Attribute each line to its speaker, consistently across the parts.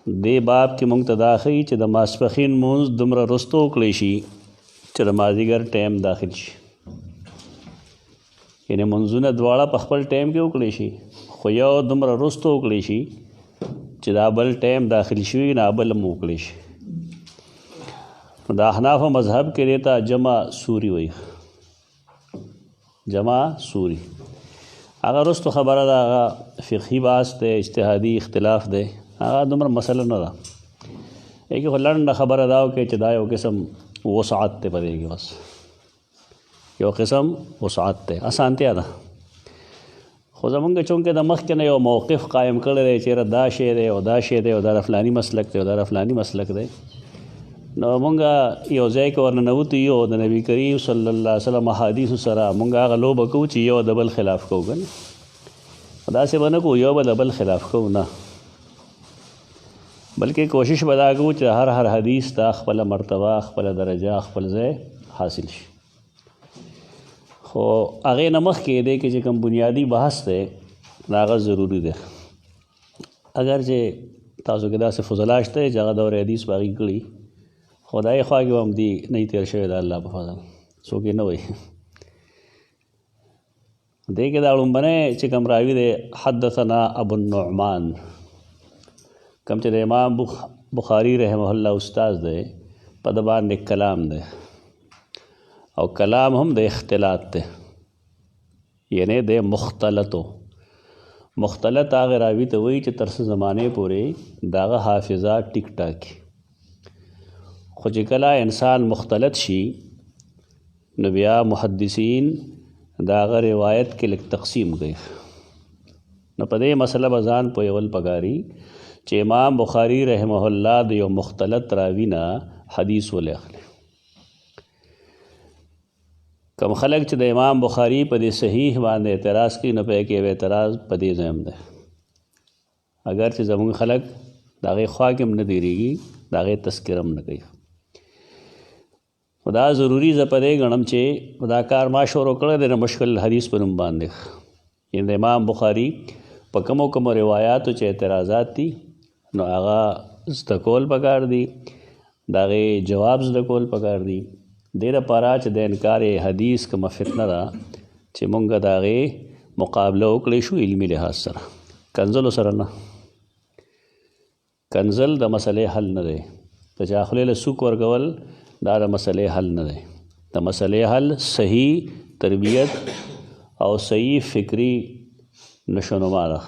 Speaker 1: دې باب کې موږ ته دا ښیي چې د ماسپښین لمونځ دومره وروسته وکړی شي چې د مازدیګر ټایم داخل شي. یعنې منځونه دواړه په خپل ټایم کې وکړی شي، خو یو دومره وروسته وکړی شي چې دا بل ټایم داخل شي نه بل هم وکړی شي. د احنافو مذهب کې دې ته جمع سوري وایي، جمع سوري. هغه وروستو خبره ده، هغه فقهي بحث دی، اجتهادي اختلاف دی، هغه دومره مسله نه ده. یې خو لنډه خبره دا وکړي چې دا یو قسم وسعت دی په دې کې، بس یو قسم وسعت دی، اسانتیا ده. خو زمونږ چونکې د مخکې نه یو موقف قایم کړی دی چېرې دا شی دی او دا شی دی او دا د فلاني مسلک دی او دا د فلاني مسلک دی، نو مونږ یو ځای کې ورننوتو یو د نبي کریم صلی الله علیه وسلم احادیثو سره مونږ هغه لوبه کوو چې یو د بل خلاف کوو، که نه داسې به نه کوو یو به د بل خلاف کوو، نه، بلکې کوشش به دا کوو چې هر حدیث ته خپله مرتبه، خپله درجه، خپل ځای حاصل شي. خو هغې نه مخکې دی کې چې کوم بنیادي بحث دی هغه ضروري دی. اگر چې تاسو کې داسې فضلا شته چې هغه دور حدیث به هغې کړي، خدای خوا کې هم دی نه تیر شوی د الله په فضل، څوک یې نه وایي. دې کې دا لومبنی چې کوم راوي دی حدثنا ابو النعمان، کوم چې د امام بخاري رحمه الله استاد دی، په ده باندې کلام دی او کلام هم د اختلاط دی، یعنی د مختلطو. مختلط هغه راوي ته وایي چې تر څه زمانې پورې د هغه حافظه ټیک ټاکي. خو چې کله انسان مختلط شي نو بیا محدثین د هغه روایت کې لږ تقسیم کوي. نو په دې مسله به ځان پوهول پکاري چې امام بخاري رحمه الله د یو مختلط راوي نه حدیث ولې اخلي. کم خلق چې د امام بخاري په دې صحیح باندې اعتراض کوي، نو پې کې یو اعتراض په دې ځای هم دی، اگر چې زموږ خلق د هغې خوا کې هم نه تېرېږي، د هغې تذکره هم نه کوي. خو دا ضروري زه په دې ګڼم چې دا کار ما شروع کړی دی د مشکل حدیث په نوم باندې. یعنې د امام بخاري په کومو کومو روایاتو چې اعتراضات دي نو هغه زده کول پکار دي، د هغې جواب زده کول پکار دي. دې دپاره چې د انکار حدیث کومه فتنه ده چې مونږ د هغې مقابله وکړی شو علمي لحاظ سره، کنزلو سره نه. کنزل د مسلې حل نه دی، د چا خولې له سوک ورکول دا د مسلې حل نه دی. د مسلې حل صحیح تربیت او صحیح فکری نشونما ده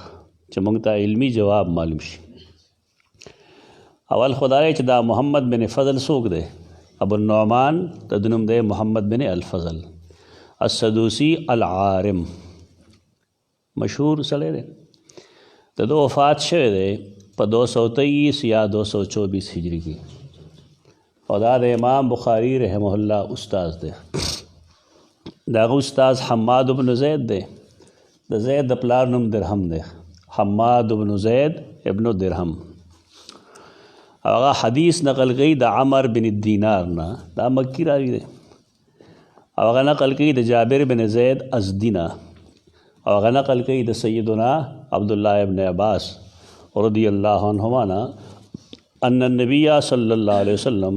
Speaker 1: چې مونږ ته علمي جواب معلوم شي. اول خدای چې دا محمد بن فضل څوک دی؟ ابو النعمان د نوم دی محمد بن الفضل السدوسی العارم، مشهور سړی دی. د ده وفات شوی دی په 223 یا 224 هجری کې، او دا د امام بخاري رحمه الله استاد دی. د هغه استاد حماد بن زید دی، د زید د پلار نوم درهم دی، حماد بن زید ابن درهم. او هغه حدیث نقل کوي د عمر بن دینار نه، دا مکی راوي دی. او هغه نقل کوي د جابر بن زید ازدی نه، او هغه نقل کوي د سیدنا عبدالله ابن عباس رضی الله عنهما نه ان النبی صلی الله علیه وسلم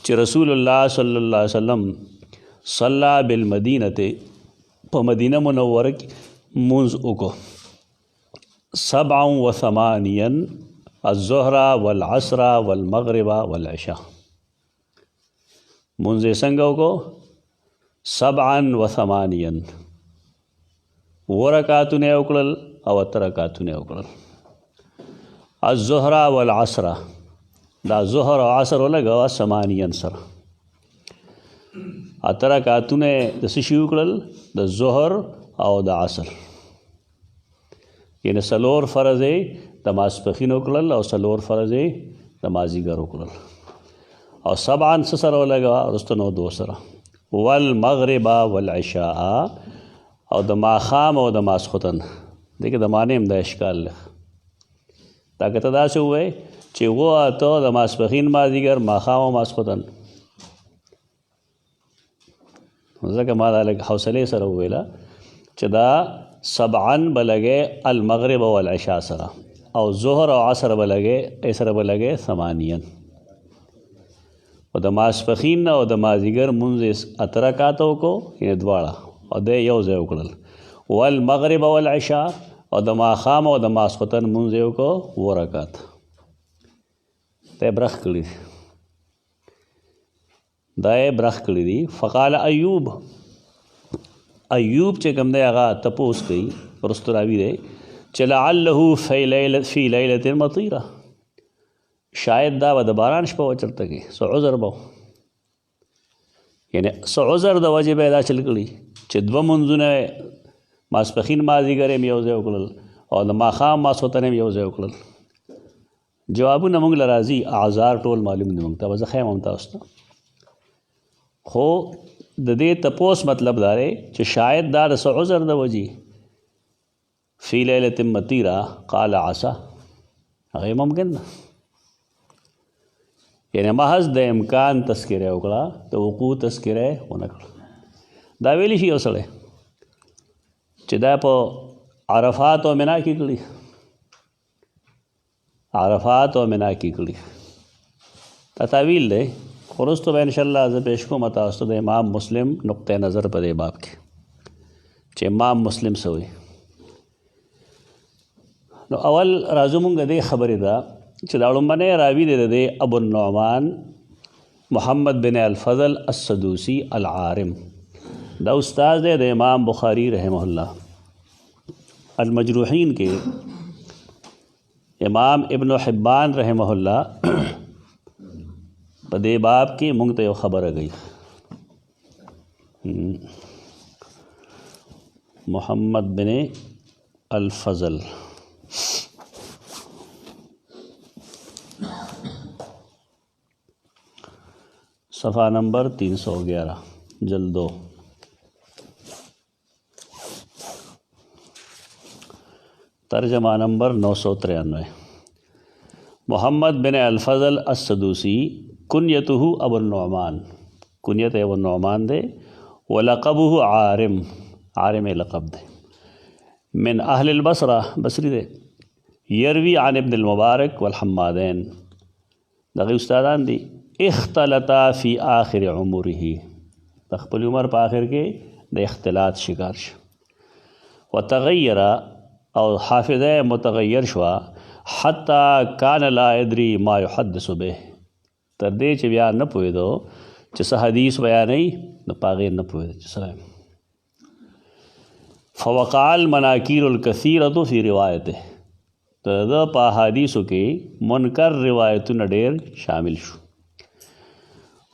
Speaker 1: چې رسول الله صلی الله علیه وسلم صلی بالمدینه په مدینه منوره کې مونځ وکړو 87 الظهر والعصر والمغرب والعشاء. مونځ یې څنګه وکړو؟ 87 رکعتونه یې وکړل او 8 رکعتونه یې وکړل. الظهر والعصر، دا ظهر او عصر ولګوه 8 سره. 8 رکعتونه د څه شي وکړل؟ د ظهر او د عصر، یعنې 4 فرض یې د ماسپښین وکړل او 4 فرض یې د مازدیګر وکړل، او 7 څه سره ولګوه؟ وروسته 9 سره. والمغرب والعشاء، او د ماښام او د ماسخوتن. دې کې د معنی هم د اشکال دی. دا که ته داسې ووایې چې 8 د ماسپښین مازدیګر ماښام او ماسخوتن، ځکه ما دا لږ حوصلې سره وویله چې دا 7 به لګې المغرب والعشاء سره، او ظهر او عصر به لګې سره به لګې ثمانین او د ماسپخین نه او د مازدیګر مونځ اته رکعاته وکړو یعنې دواړه او دی یو ځای وکړل والمغرب والعشاء او د ماښام او د ماسخوتن مونځ یې وکړو 2 رکعات دا یې برخ کړي دي فقال ایوب چې کوم دی هغه تپوس کوي وروستو راوي دی چې لعله فی لیلة مطیره شاید دا به د باران شپه و چرته کې څه عذر به یعنې څه عذر د وجې به یې دا چل کړي چې 2 منځونه ماسپخین مازدیګر یې یو ځای وکړل او د ماښام ماسخوتن یې یو ځای وکړل جوابونه موږ له راځي اعذار ټول معلوم دي موږ ته به زه ښیم هم تاسو ته خو د دې تپوس مطلب دا دی چې شاید دا د څه عذر د وجې فی لیلة مطیره قال عسى هغه ممکن ده یعنی محض د امکان تذکره وکړه د وقوع تذکره ونه کړه دا ویلی شي یو سړی چې دا په عرفات او منا کې کړي دا تاویل دی خو وروستو به انشاءالله زه پیش کوم تاسو ته د امام مسلم نقطه نظر په دې باب کې چې امام مسلم څه وایي نو اول راځو مونږ دې خبرې ده چې دا لومبنی راوي دی د ابو النعمان محمد بن الفضل السدوسی العارم دا استاد دی د امام بخاری رحمه الله المجروحین کې امام ابن حبان رحمه الله په دې باب کې مونږ ته یو خبره گئی محمد بن الفضل صفحہ نمبر 311 جلد 2 ترجمہ نمبر 993 محمد بن الفضل السدوسی کنیتہ ابو النعمان کنیت ابو النعمان دے ولقبہ عارم لقب دے من اہل البصرہ بصری دے یروی عن ابن المبارک والحمادین دغی استادان دی اختلطا فی آخر عمره خپل عمر په آخر کې د اختلاط شکار شو وتغیر او حافظه متغیر شوا حتی کان لا ادری ما یحدث به تر دې چې بیا نه پوهېدو چې څه حدیث بیانوي نو په هغې نه پوهېدو چې څه فوقع المناکیر الکثیرة فی روایته د ده په احادیثو کې منکر روایتونه ډېر شامل شو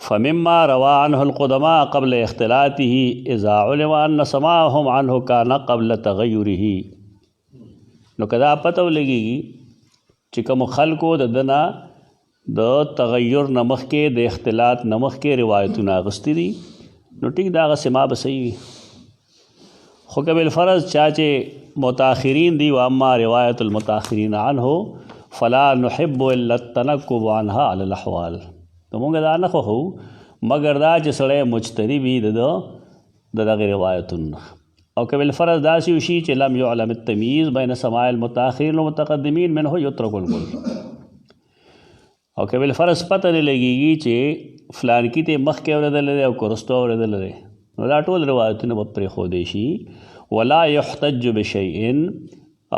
Speaker 1: فمما روى عنه القدماء قبل اختلاطه اذا علم ان سماعهم عنه كان قبل تغيره نو کدا پته ولګيږي چې کوم خلکو د دنا د تغیر نمخ کې د اختلاط نمخ کې روایتونه اغستی دي نو ټیک داغه سما به صحیح وي خو قبل فرض چا چې متاخرین دی و اما روایت المتاخرین عنه فلا نحب الا التنكب عنها على الاحوال نو مونږ دا نه خوښو مګر دا چې سړی مجتری وي د دغه روایتونه او که بالفرض داسې وشي چې لم يعلم التمییز بین سماع المتاخرین والمتقدمین منه یترک الکل او که بالفرض پته نه لګېږي چې فلانکي ته مخکې اورېدلی دی او که وروستو اورېدلی دی نو دا ټول روایتونه به پرېښودی شي ولا يحتج بشیء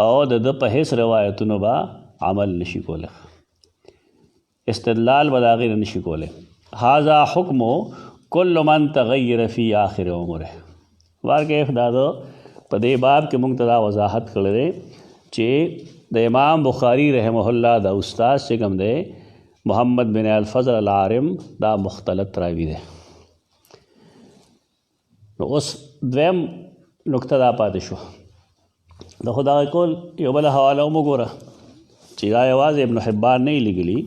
Speaker 1: او د ده په هیڅ روایتونو به عمل نشي کولی استدلال به د هغې نه نشي کولی هذا حکم کل من تغیر فی آخر عمره وارکیف دا په دې باب کې موږ ته دا وضاحت کړی دی چې د امام بخاری رحمه الله دا استاد چې کوم دی محمد بن الفضل العارم دا مختلط راوي دی نو اوس دویم نکته دا پاتې شو د خدا کول یو بله حواله هم وګوره چې دا یوازې ابن حبان نه لیکلي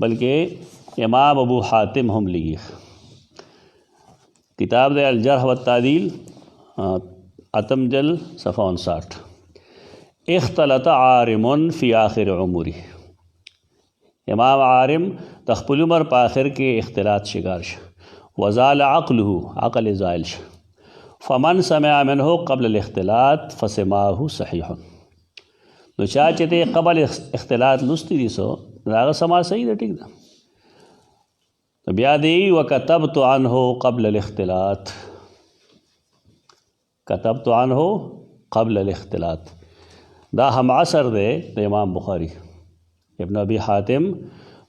Speaker 1: بلکې امام ابو حاتم هم لګي کتاب د الجرح والتعدیل اتم جل صفحہ 59 اختلط عارم فی آخر عمره امام عارم د خپل عمر په آخر کې اختلاط شکار شه وزال عقله عقل زائل شه فمن سمع منه قبل الاختلاط فسماعه صحیح نو چا چې دی قبل اختلاط لوستی دي سو د هغه سماع صحیح ده ټیک ده. نو بیا دی وکتبت عنه قبل الاختلاط، کتبت عنه قبل الاختلاط دا هم عصر دی د امام بخاری. ابن ابي حاتم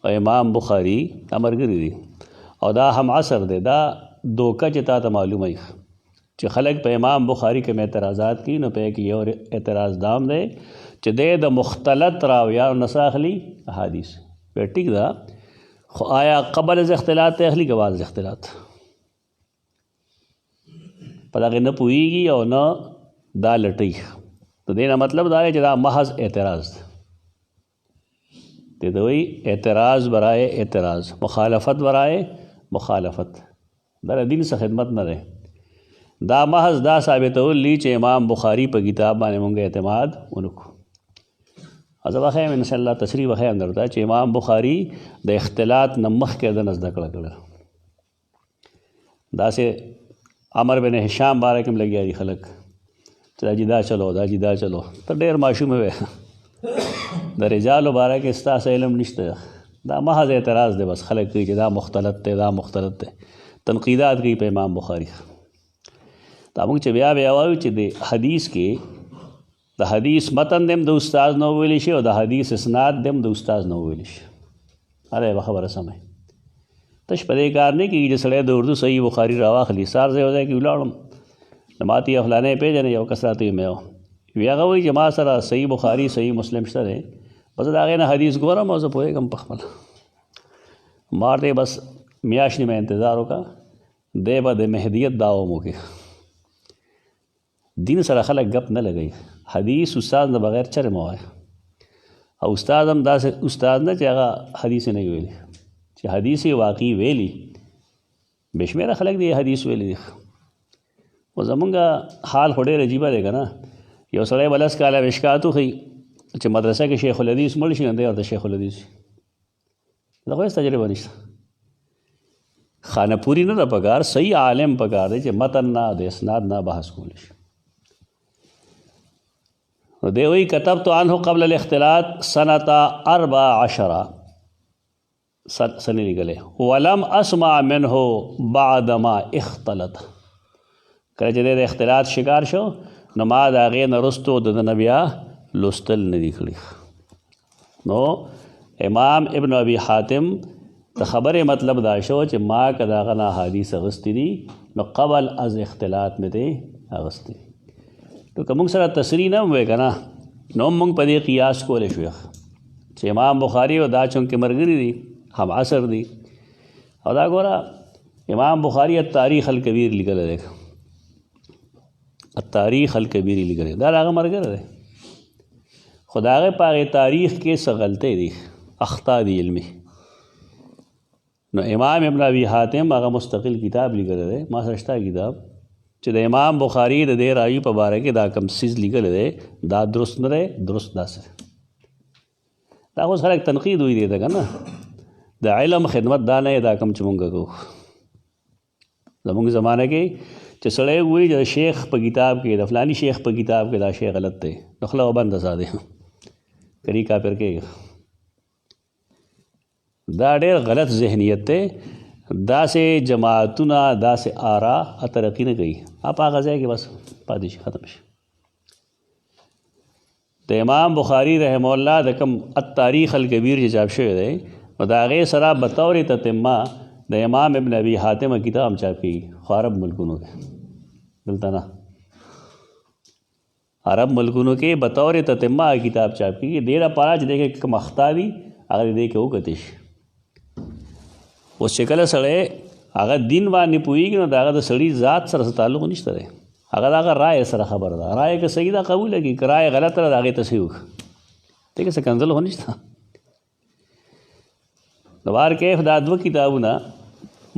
Speaker 1: او امام بخاری دا ملګري دي او دا هم عصر دی. دا دوکه چې تا ته معلومه وي چې خلک په امام بخاری کې اعتراضات کوي، نو په کې یو اعتراض دام دی چې د مختلط راویانو نه اخلي احادیث. په ټیک ده، خو آیا قبل از اختلاط ته اخلي که بعد از اختلاط؟ په دغې نه پوهېږي او نه دا لټوي. د دې نه مطلب دا دی چې دا محض اعتراض دی. ته وایي اعتراض برای اعتراض، مخالفت برای مخالفت. دا د دین څخه خدمت نه دی. دا محض دا ثابتولی چې امام بخاری په کتاب باندې مونږ اعتماد ونکړو. زه به ښیم انشاءالله تشریح به ښیم درته چې امام بخاري د اختلاط نه مخکې د نه زده کړه کړه. داسې عمر بن هشام باره کې هم لګیا دي خلک چې دا جدا چلو دا جدا چلو. ته ډېر ماشوم وې د رجالو باره کې ستاسو علم نشته. دا محض اعتراض دی، بس خلک کوي چې دا مختلط دی دا مختلط دی، تنقیدات کوي په امام بخاري. دا موږ چې بیا وایو چې د حدیث کې د حدیث متن دم د استاد نو ویلی شي او د حدیث اسناد دم د استاد نو ویلی شي. اره به خبره سمه تش په دې کار نه کېږي چې سړی د اردو صحیح بخاري راواخلي سار ځای ځای کې ولاړم نو ما ته فلانې پېژنې یو کس راته وي وي هغه وایي چې ما سره صحیح بخاري صحیح مسلم شته دی، بس د هغې نه حدیث ګورم او زه پوهېږم په خپله. ما ورته بس میاشت نیمه انتظار وکړه، دی به د مهدیت دعوه وکړي. دین سره خلک گپ نه لګوي. حدیث استاد نه بغیر چرې مه وایه. او استاد هم داسې استاد نه چې هغه حدیث نه ویلي، چې حدیث واقعي ویلي. بې شمېره خلک دی حدیث ویلي دي. خو زمونږ حال خو ډېر عجیبه دی که نه. یو سړی به 10 کاله مشکات وښي چې مدرسه کې شیخ الحدیث مړ شي نو دی ورته شیخ الحدیث شي. دا خو هېڅ تجربه نشته. خانه پوری نه ده پکار، صحیح عالم پکار دی چې متن نه د اسناد نه بحث کولی شي. نو دی وایي کتبت عنه قبل الاختلاط سنة 14 سنې لیکلی ولم اسمع منه بعد ما اختلط. کله چې دی د اختلاط شکار شو نو ما د هغې نه وروستو د ده نه بیا لوستل نه دي کړي. نو امام ابن ابي حاتم د خبرې مطلب دا شو چې ما که د هغه نه احادیث اخیستي دي نو قبل از اختلاط مې دی اخیستي. نو که موږ سره تصریح نه هم وی که نه نو هم موږ په دې قیاس کولی شو چې امام بخاري او دا چونکې ملګري دي هم عصر دي. او دا ګوره امام بخاري التاریخ الکبیر لیکلی دی، التاریخ الکبیر لیکلی دا د هغه ملګری دی. خو د هغې په هغې تاریخ کې څه غلطۍ دي، اخطا دي علمي. نو امام ابن ابي حاتم هغه مستقل کتاب لیکلی دی، ما سره شته کتاب چې د امام بخاري د دې راوي په باره کې دا کوم څیز لیکلی دی دا درست نه دی، درست داسې دی. دا اوس خلک تنقید وایي دی ته که نه د علم خدمت دا نه دا کوم چې مونږ کوو. زمونږ زمانه کې چې سړی وایي چې د شیخ په کتاب کې د فلاني شیخ په کتاب کې دا شی غلط دی نو خوله وبنده ساده کری کافر کېږي. دا ډېر غلط ذهنیت دی. داسې جماعتونه داسې آرا ترقي نه کوي. په هغه ځای کې بس پاتې شي، ختم شي. د امام بخاري رحمه الله د کوم التاریخ الکبیر چې چاپ شوی دی نو د هغې سره بطور تتمه د امام ابن ابي حاتم کتاب هم چاپ کېږي، خو عرب ملکونو کې، دلته نه. عرب ملکونو کې بطور تتمه کتاب چاپ کېږي. دې لپاره چې دې کې کوم اخطا دي هغه دې کې وکتې شي. اوس چې کله سړی هغه دین باندې پوهېږي نو د هغه د سړي ذات سره څه تعلق نشته دی. هغه د هغه رایې سره خبر ده. رایې که صحیح ده قبوله کړي، که رایې غلطه ده د هغې تصحیح وکړه. دې کې څه کنځل خو نشته. د بار کیف دا 2 کتابونه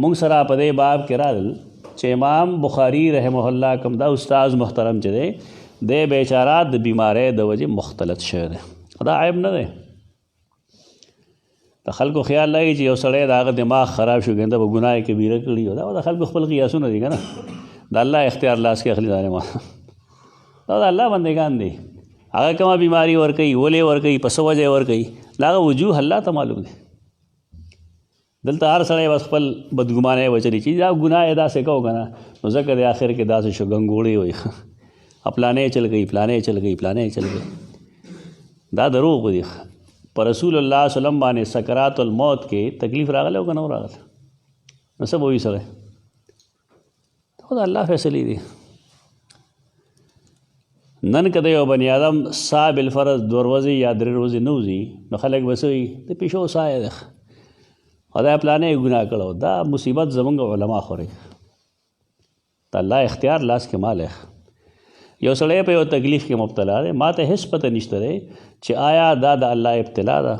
Speaker 1: مونږ سره په دې باب کې راغلل چې امام بخاري رحمه الله کوم دا استاد محترم چې دی د بیچاره د بیمارۍ د وجې مختلط شوی دی. دا عیب نه دی. د خلکو خیال لګي چې یو سړی د هغه دماغ خراب شو ګنده به ګناه کبیره کړي. دا د خلکو خپل قیاسونه دي که نه. د الله اختیار لاس کې اخلي ظالمان. دا د الله بندګان دي. هغه کومه بیماری ورکوي ولې ورکوي په څه وجه ورکوي د هغه وجوه الله ته معلوم دی. دلته هر سړی بس خپل بدګمانۍ وچلي چې دا ګناه یې داسې کوو که نه نو ځکه د آخر کې داسې شو ګنګوړې وایي پلانې چل گئی پلانې چل گئی پلانې چل گئی. دا دروغ دی. په رسول الله صلی الله علیه وسلم باندې سکرات الموت کې تکلیف راغلی او که نه راغلی نو څه به وایي سړی خو د الله فیصلې دي. نن که د یو بني آدم سا بالفرض 2 ورځې یا 3 ورځې نه وځي نو خلک به څه وایي د پیشو سا یې ده خدای پلانې یې ګناه کړو. دا مصیبت زمونږ علما خوري. د الله اختیار لاس کې مال یې. یو سړی په یو تکلیف کې مبتلا دی ما ته هیڅ پته نشته دی چې آیا دا د الله ابتلا ده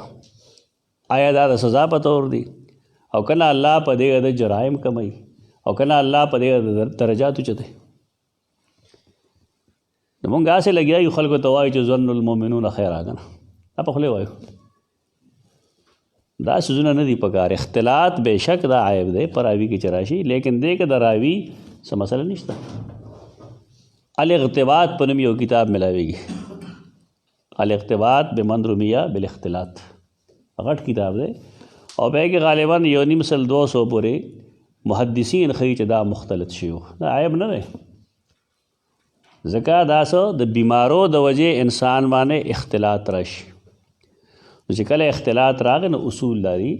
Speaker 1: آیا دا د سزا په طور دی او که نه الله په دې د جرایم کموي او که نه الله په دې د درجات اوچتوي. نو مونږ هسې لګیا یو خلکو ته وایو چې ظن المؤمنون خیرا که نه دا په خولې وایو. دا سيزونه نه دي پکار. اختلاط بېشک دا عیب دی په راوي کې چې راشي لیکن دې کې د راوي څه مسله نشته. الاغتباط په نوم یو کتاب ملاویږي. الاغتباط بمن رمیه بالاختلاط غټ کتاب دی او به کې غالبا 1.5 سل 200 پورې محدثین ښیي چې دا مختلط شوي دا عیب نه دی ځکه دا څه د بیمارو د وجې انسان باندې اختلاط راشي. چې کله اختلاط راغی نو اصول لري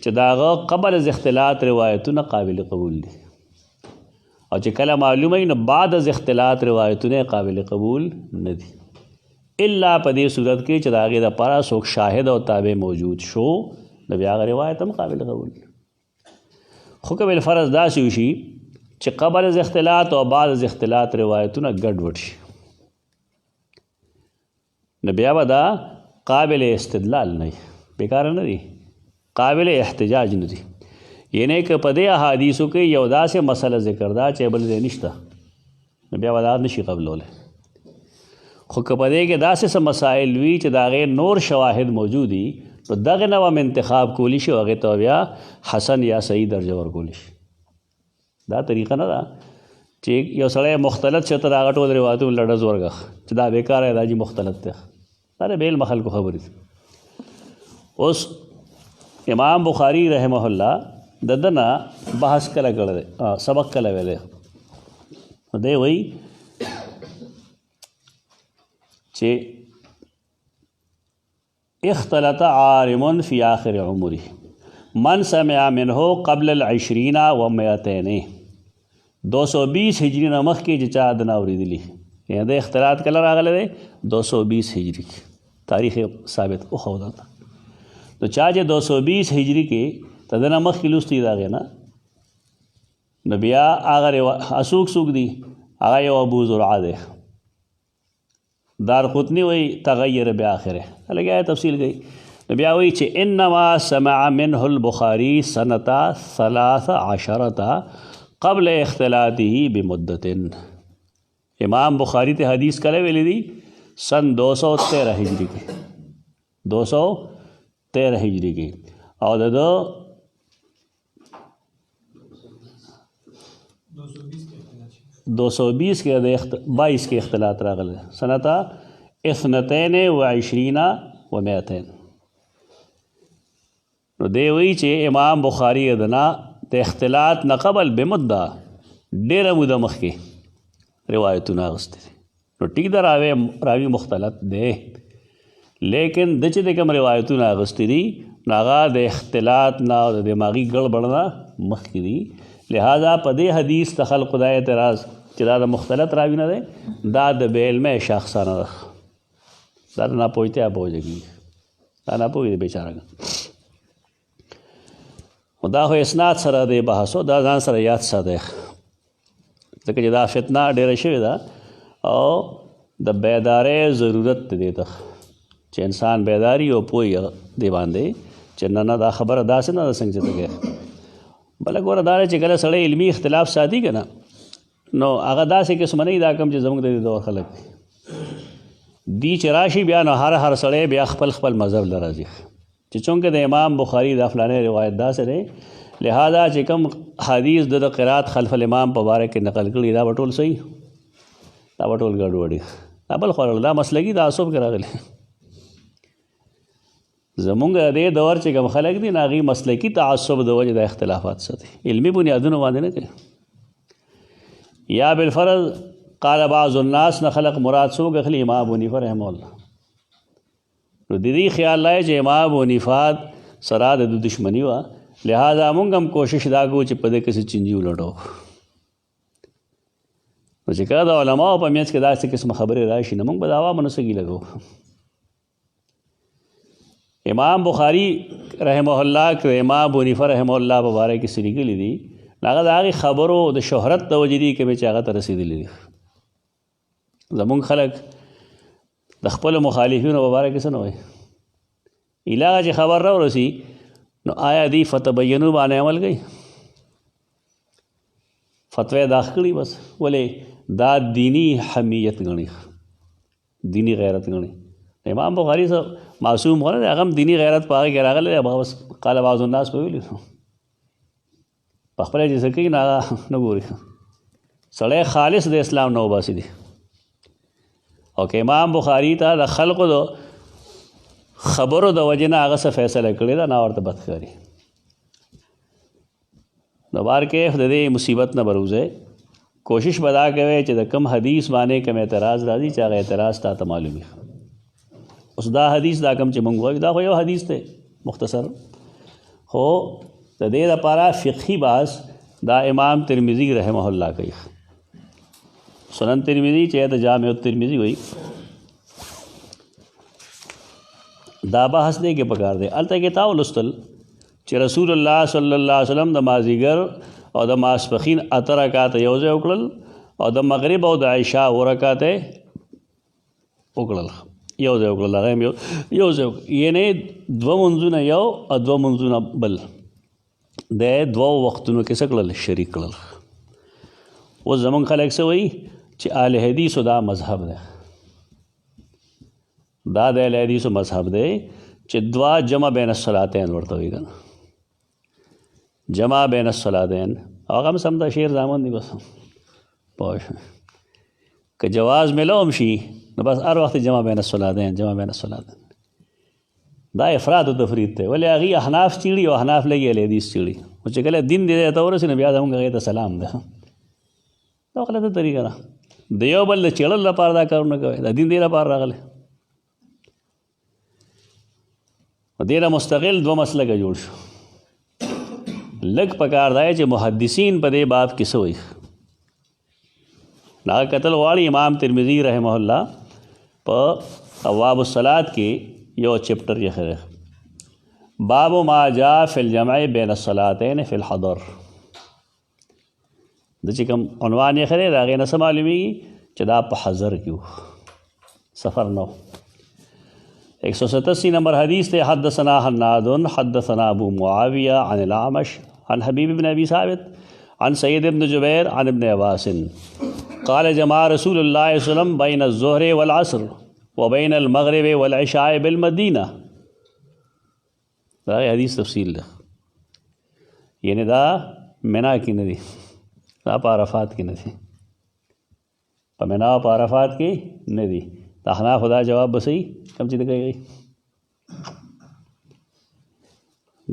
Speaker 1: چې د هغه قبل از اختلاط روایتونه قابل قبول دي او چې کله معلومه وي نو بعد از اختلاط روایتونه قابل قبول نه دي الا په دې صورت کې چې د هغې دپاره څوک شاهد او تابع موجود شو نو بیا هغه روایت هم قابل قبول دي. خو که بالفرض داسې وشي چې قبل از اختلاط او بعد از اختلاط روایتونه ګډوډ شي نو بیا به دا قابل استدلال نه بیکاره نه دي قابل احتجاج نه دي. یعنی که په دې احادیثو کې یو داسې مسله ذکر ده چې بل ځای نشته نو بیا به دا نشي قبلولی. خو که په دې کې داسې څه مسایل وي چې د هغې نور شواهد موجود دي نو دغه نه هم انتخاب کولی شي او هغې ته بیا حسن یا صحیح درجه ورکولی شي. دا طریقه نه ده چې یو سړی مختلط شي ته د هغه ټول روایتونه لډز ورکړه چې دا بیکاره دی دا جي مختلط دی. دا د بې علمه خلکو خبرې دي. اوس امام بخاري رحمه الله د ده نه بحث کله کړی دی سبق کله ویلی دی وایي چې اختلط عارم فی آخر عمره من سمع منه قبل 20 و 200 220 هجری نه مخکې چې چا د نه اورېدلي یعنې د اختلاط کله راغلی دی 220 هجری کې تاریخ ثابت وښوده ته نو چا چې 220 هجری کې ته د نه مخکې لوستی د هغې نه نو بیا هغه څوک دي هغه یو ابو زرعه دی دارقطني وایي تغیر بآخره لګیا تفصیل کوي نو بیا وایي چې انما سمع منه البخاري سنة 13 قبل اختلاطه بمدة. امام بخاری ته حدیث کله ویلی دی سن 213 هجری کې 213 هجری کې او د 220 کې د 22 کې اختلاط راغلی سنة 22 و 200 نو دی وایي چې امام بخاری دنا د اختلاط نه قبل بمده ډېره موده مخکې روایتونه اخیستي دي. نو ټیک ده راوي مختلط دی لیکن د چې د کوم روایتونه اخیستي دي نو هغه د اختلاط نه او د دماغي ګړبړ نه مخکې دي. لہذا په دې حدیث ته خلقو دا اعتراض چې دا د مختلط راوي نه دی دا د بې علمه شخصانه ده دا د ناپوهتیا په وجه کېږي دا ناپوهي دی بېچاره. دا خو اسناد سره دی بحثو دا ځان سره یاد ساته ځکه چې دا فتنه ډېره شوې ده او د بیدارۍ ضرورت دی ته چې انسان بیداري او پوهي دی باندې چې نه دا خبره داسې نه ده څنګه چې ته کوې. بله ګوره دا چې کله سړی علمي اختلاف ساتي که نه نو هغه داسې قسمه نه وي دا کوم چې زموږ د دې دور خلک دي چې راشي بیا نو هر سړی بیا خپل مذهب له راځي چې چونکه د امام بخاري دا فلانه روایت داسې دی لہذا چې کوم حدیث د قرات خلف الامام په باره کې نقل کړي دا به ټول صحیح دا به ټول ګډوډي دا بل خوړل دا مسلکي تعصب کې راغلی. زمونږ د دې دور چې کوم خلک دي نو هغوی مسلکي تعصب د وجې د اختلافات ساتي، علمي بنیادونو باندې نه کوي. یا بالفرض قال بعض الناس نه خلق مراد څوک اخلي؟ امام ابو حنیفه رحمه الله. نو د دې خیال لای چې امام ابو حنیفه سره د دشمني وه، لہذا مونږ هم کوشش دا کوو چې په دې کې څه چینجي ولټو. نو چې کله د علماو په منځ کې داسې قسمه خبرې راشي نو مونږ به د عوامو نه سګي لګو. امام بخاری رحمه الله که امام ابو حنیفه رحمه الله په باره کې څه لیکلي دي هغه د هغې خبرو د شهرت د وجې دي کومې چې هغه ته رسېدلي دي. زمونږ خلک د خپلو مخالفینو په باره کې څه نه وایي، ایله چې خبر راورسي نو آیا دی فتبینو باندې عمل کوي، فتوی داخ کړي بس، ولې دا دینی حمیت ګڼي، دینی غیرت ګڼي. امام بخاری صاحب معصوم خو نه دی، هغه هم دینی غیرت په هغې کې راغلی دی، هغه بس قال بعض الناس په ویلي په خپله چې څه کوي نه هغه نه ګوري. سړی خالص د اسلام نه وباسي دي. او که امام بخاري ته د خلقو د خبرو د وجې نه هغه څه فیصله کړې ده نه ورته بد ښکاري. نو بار کیف د دې مصیبت نه بروځئ، کوشش به دا کوئ چې د کم حدیث باندې کم اعتراض راځي چې هغه اعتراض تا ته معلوم وي. اوس دا حدیث دا کم چې مونږ وایو دا خو یو حدیث دی مختصر، خو د دې لپاره فقهي بحث دا امام ترمذی رحمه الله کوي. سنن ترمذی چې د جامع الترمذی وایي دا بحث دی کې پکار دی. هلته کې تا ولوستل چې رسول الله صلی الله علیه وسلم د مازدیګر او د ماسپښین 8 رکعاته یو ځای وکړل او د مغرب او د عشاء 2 رکعاته وکړل یو ځای وکړل، هغه هم یو ځای وکړل، یعنې 2 منځونه یو او 2 منځونه بل د 2 وختونو کې څه کړل؟ شریک کړل. اوس زمونږ خلک څه وایي چې اهل حدیثو دا مذهب دی، دا د اهل حدیثو مذهب دی چې 2 جمع بین الصلاتین ورته وایي که نه، جمع بین الصلاتین. هغه هم سم دا شعر زامن دی بس پوه شوې، که جواز میله هم شي نو بس هر وخت جمع بین الصلاتین جمع بین الصلاتین. دا افراد و تفرید دی، ولې هغې احناف چیړي او احناف لګي اهل حدیث چیړي. خو چې کله دین دې ته ورسي نو بیا زموږ هغې ته سلام دی. دا غلطه طریقه ده، د یو بل د چیړلو لپاره دا کارونه کوي، دا دین دې لپاره راغلی. دې نه مستقل 2 مسلکه جوړ شو. لږ پکار دی چې محدثین په دې باب کې څه وایي. هغه کتل غواړي امام ترمذی رحمه الله په ابواب الصلات کې یو چپټر یې خره باب ما جاء فی الجمع بین الصلاتین فی الحضر. د چې کوم عنوان یې خره د هغې نه څه معلومېږي چې دا په حضر کې و، سفر نه و. 187 نمبر حدیث تے حدثنا حناد حدثنا ابو معاویہ عن الاعمش عن حبیب بن ابی ثابت عن سید بن جبیر عن ابن عباس قال جمع رسول اللہ صلی اللہ علیہ وسلم بین الظہر والعصر وبین المغرب والعشاء بالمدینہ. دا حدیث تفصیل ده، یعنی دا منا کی نه دي، دا په عرفات کې نه دي، په منا او په عرفات کې نه دي. دا احناف دا جواب به صحیح کم چې د کوي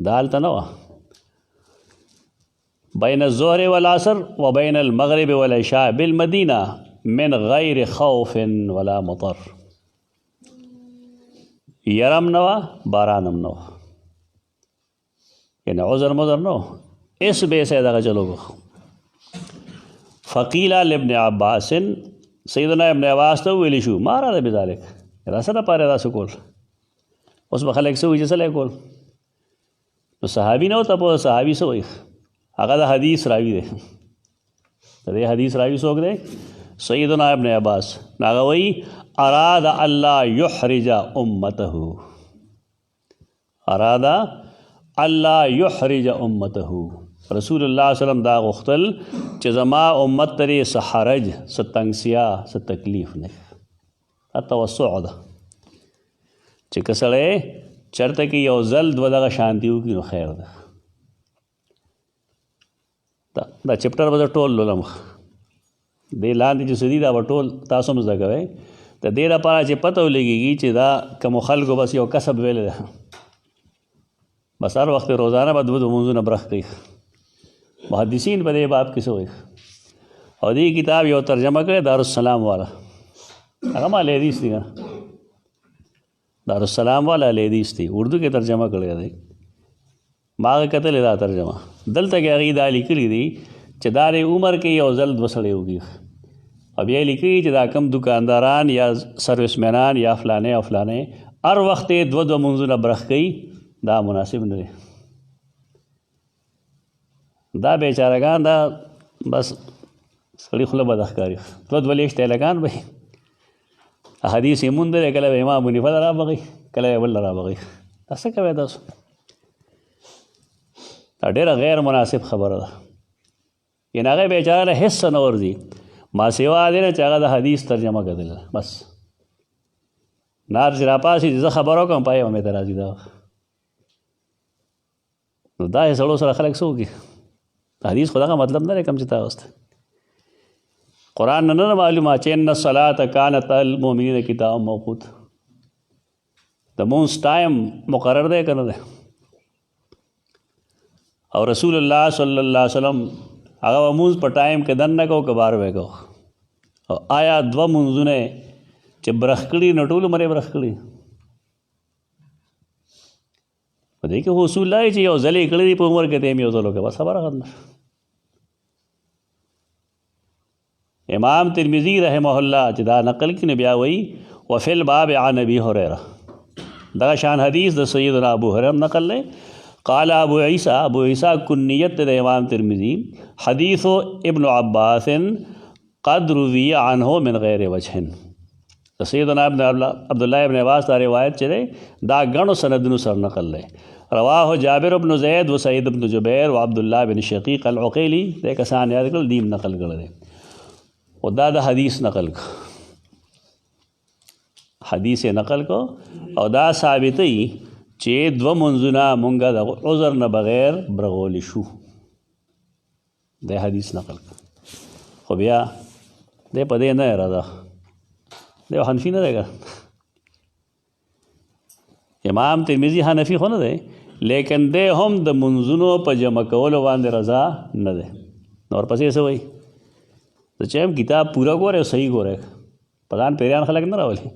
Speaker 1: دا هلته نه وه. بین الظهر والعصر وبین المغرب والعشاء بالمدینہ من غیر خوف ولا مطر. یرم نه وه، بارانم نه وه، یعنی عذر مذر نه وه، اس بے سے دغه چلو گو. فقیلا لابن عباس، سیدنا ابن عباس ته ویلی شو ما اراده بذلک، دا څه دپاره داسې کول. اوس به خلک څه وایي چې څه لی کول. نو صحابي نه و تپوس، صحابي څه وایي؟ هغه د حدیث راوي دی. د دې حدیث راوي څوک دی؟ سیدنا ابن عباس. هغه وایي اراد الله یحرج امته، اراد الله یحرج امته. رسول الله صلی الله علیه وسلم دا غوښتل چې زما امت ترې څه حرج، څه تنګسیا، څه تکلیف نه. دا توسع ده چې که سړی چېرته کې یو ځل 2 دغه شانتي وکړي نو خیر ده. دا چپټر به زه ټول لولم، دې لاندې چې څه دي دا به ټول تاسو هم زده کوئ. د دې لپاره چې پته ولګېږي چې دا کومو خلکو بس یو کسب ویلی ده، بس هر وخت روزانه به دوه لمونځونه برخ کوي. محدثین په دې باب کې څه وایي؟ او دې کتاب یو ترجمه کړی دارالسلام والا، هغه ما حدیث دی، دارالسلام والا حدیث دی، اردو کې ترجمه کړی دی. ما کتلې دا ترجمه دلته کې هغې دا لیکلي دي چې دا عمر کې یو ځل دوه سړی وږي، او بیا یې لیکلي چې دا کم دکانداران یا سروسمینان یا فلانې او فلانې هر وخت یې دوه لمونځونه برخ کوي، دا مناسب نه دی. دا بیچارهګان دا بس سړي خوله بده ښکاري، دوه لیشته هلکان به حدیث یې موندلی، کله به امام حنیفه له رابغی، کله به بل له رابغی. دا څه کوئ تاسو؟ دا ډېره غیر مناسب خبره ده. یعنې هغه بیچاره له هېڅ څه نه ورځي ما سوا دی نه چې هغه د حدیث ترجمه کړله، بس نار چې راپاسي زه خبره وکړم پای به مې ته راځي. دا نو دا یې سړو سره خلک څه وکړي؟ حدیث خو دغه مطلب نه دی کوم چې تا واست قرآن نه نه معلومه چې ان الصلاة کانت المؤمنین کتاب موقوت، د مونځ ټایم مقرر دی که نه دی؟ او رسول الله صلی الله علیه وسلم هغه به مونځ په ټایم کې دننه کو که بار به کو؟ او آیا دوه مونځونه چې برخ کړي نو ټول عمر یې برخ کړي؟ په دې کې اصول دی چې یو ځل یې کړي دي په عمر کې ته یې یو ځل وکړه، بس خبره ختمه. امام ترمذی رحمه الله چې دا نقل کړي بیا وایي وفي الباب عن ابي هريره، دا شان حدیث د سیدنا ابو هريره نقل دی. قال ابو عیسیٰ کنیت د امام ترمذی حدیث ابن عباس قد روی عنه من غیر وجه، سیدنا عبداللہ ابن عباس دا روایت چې دی دا ګڼو سندونو سره نقل دی. رواه جابر بن زید و سعید بن جبیر و عبداللہ بن شقیق العقیلی، دا کسان یاد کړل دیم نقل کړی دی. او دا د حدیث نقل کو، حدیث نقل کو، او دا ثابتوي چې دوه منځونه مونږه د عذر نه بغیر برغولی شو، د حدیث نقل کو. خو بیا دی په دې نه اراده دی حنفي نه دی که امام ترمذي حنفي خو نه دی، لیکن دی هم د منځونو په جمع کولو باندې رضا نه دی. نو ورپسې څه وایي؟ زه چې هم کتاب پوره ګورئ او صحیح ګورئ، په ځان پیریان خلک نه راولي،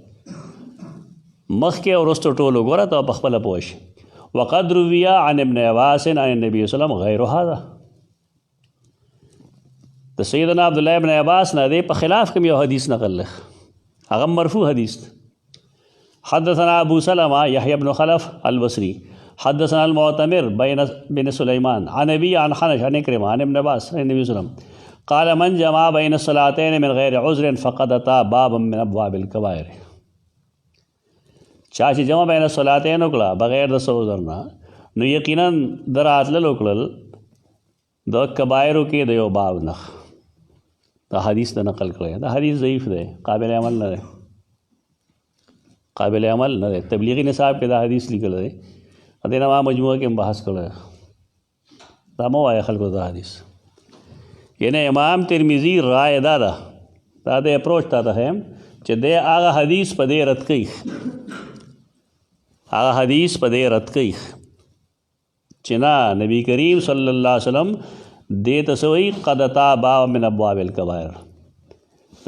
Speaker 1: مخکې او وروسته ټول وګوره ته په خپله پوه شي. وقد روي عن ابن عباس عن النبي صلی الله علیه وسلم غیر هذا، د سیدنا عبدالله ابن عباس نه دی په خلاف کوم یو حدیث نقل دی، هغه مرفوع حدیث. حدثنا ابو سلمہ یحیی بن خلف البصری حدثنا المعتمر بن سلیمان عن ابی عن حنش عن اکرمہ عن ابن عباس عن النبي صلی الله علیه وسلم قال من جمع بین الصلاتین من غیر عذر فقد اتى بابا من ابواب الکبائر، چا چې جمع بین الصلاتین وکړه بغیر د څه عذر نه، نو یقینا د راتلل وکړل د کبایرو کې د یو باب نه. دا حدیث د نقل کړی، دا حدیث ضعیف دی، قابل عمل نه دی، قابل عمل نه دی. تبلیغی نصاب کې دا حدیث لیکل دی، دې نه ما مجموعه کې بحث کړی، دا مه وایه خلکو دا حدیث. یعنی امام ترمذی رائے دا ده، دا د اپروچ تا ته ښیم چې دی هغه حدیث په دې رد کوي، هغه حدیث په دې رد کوي چې نه نبی کریم صلی الله علیه وسلم دې ته څه وایي قد اتى باب من ابواب الکبائر.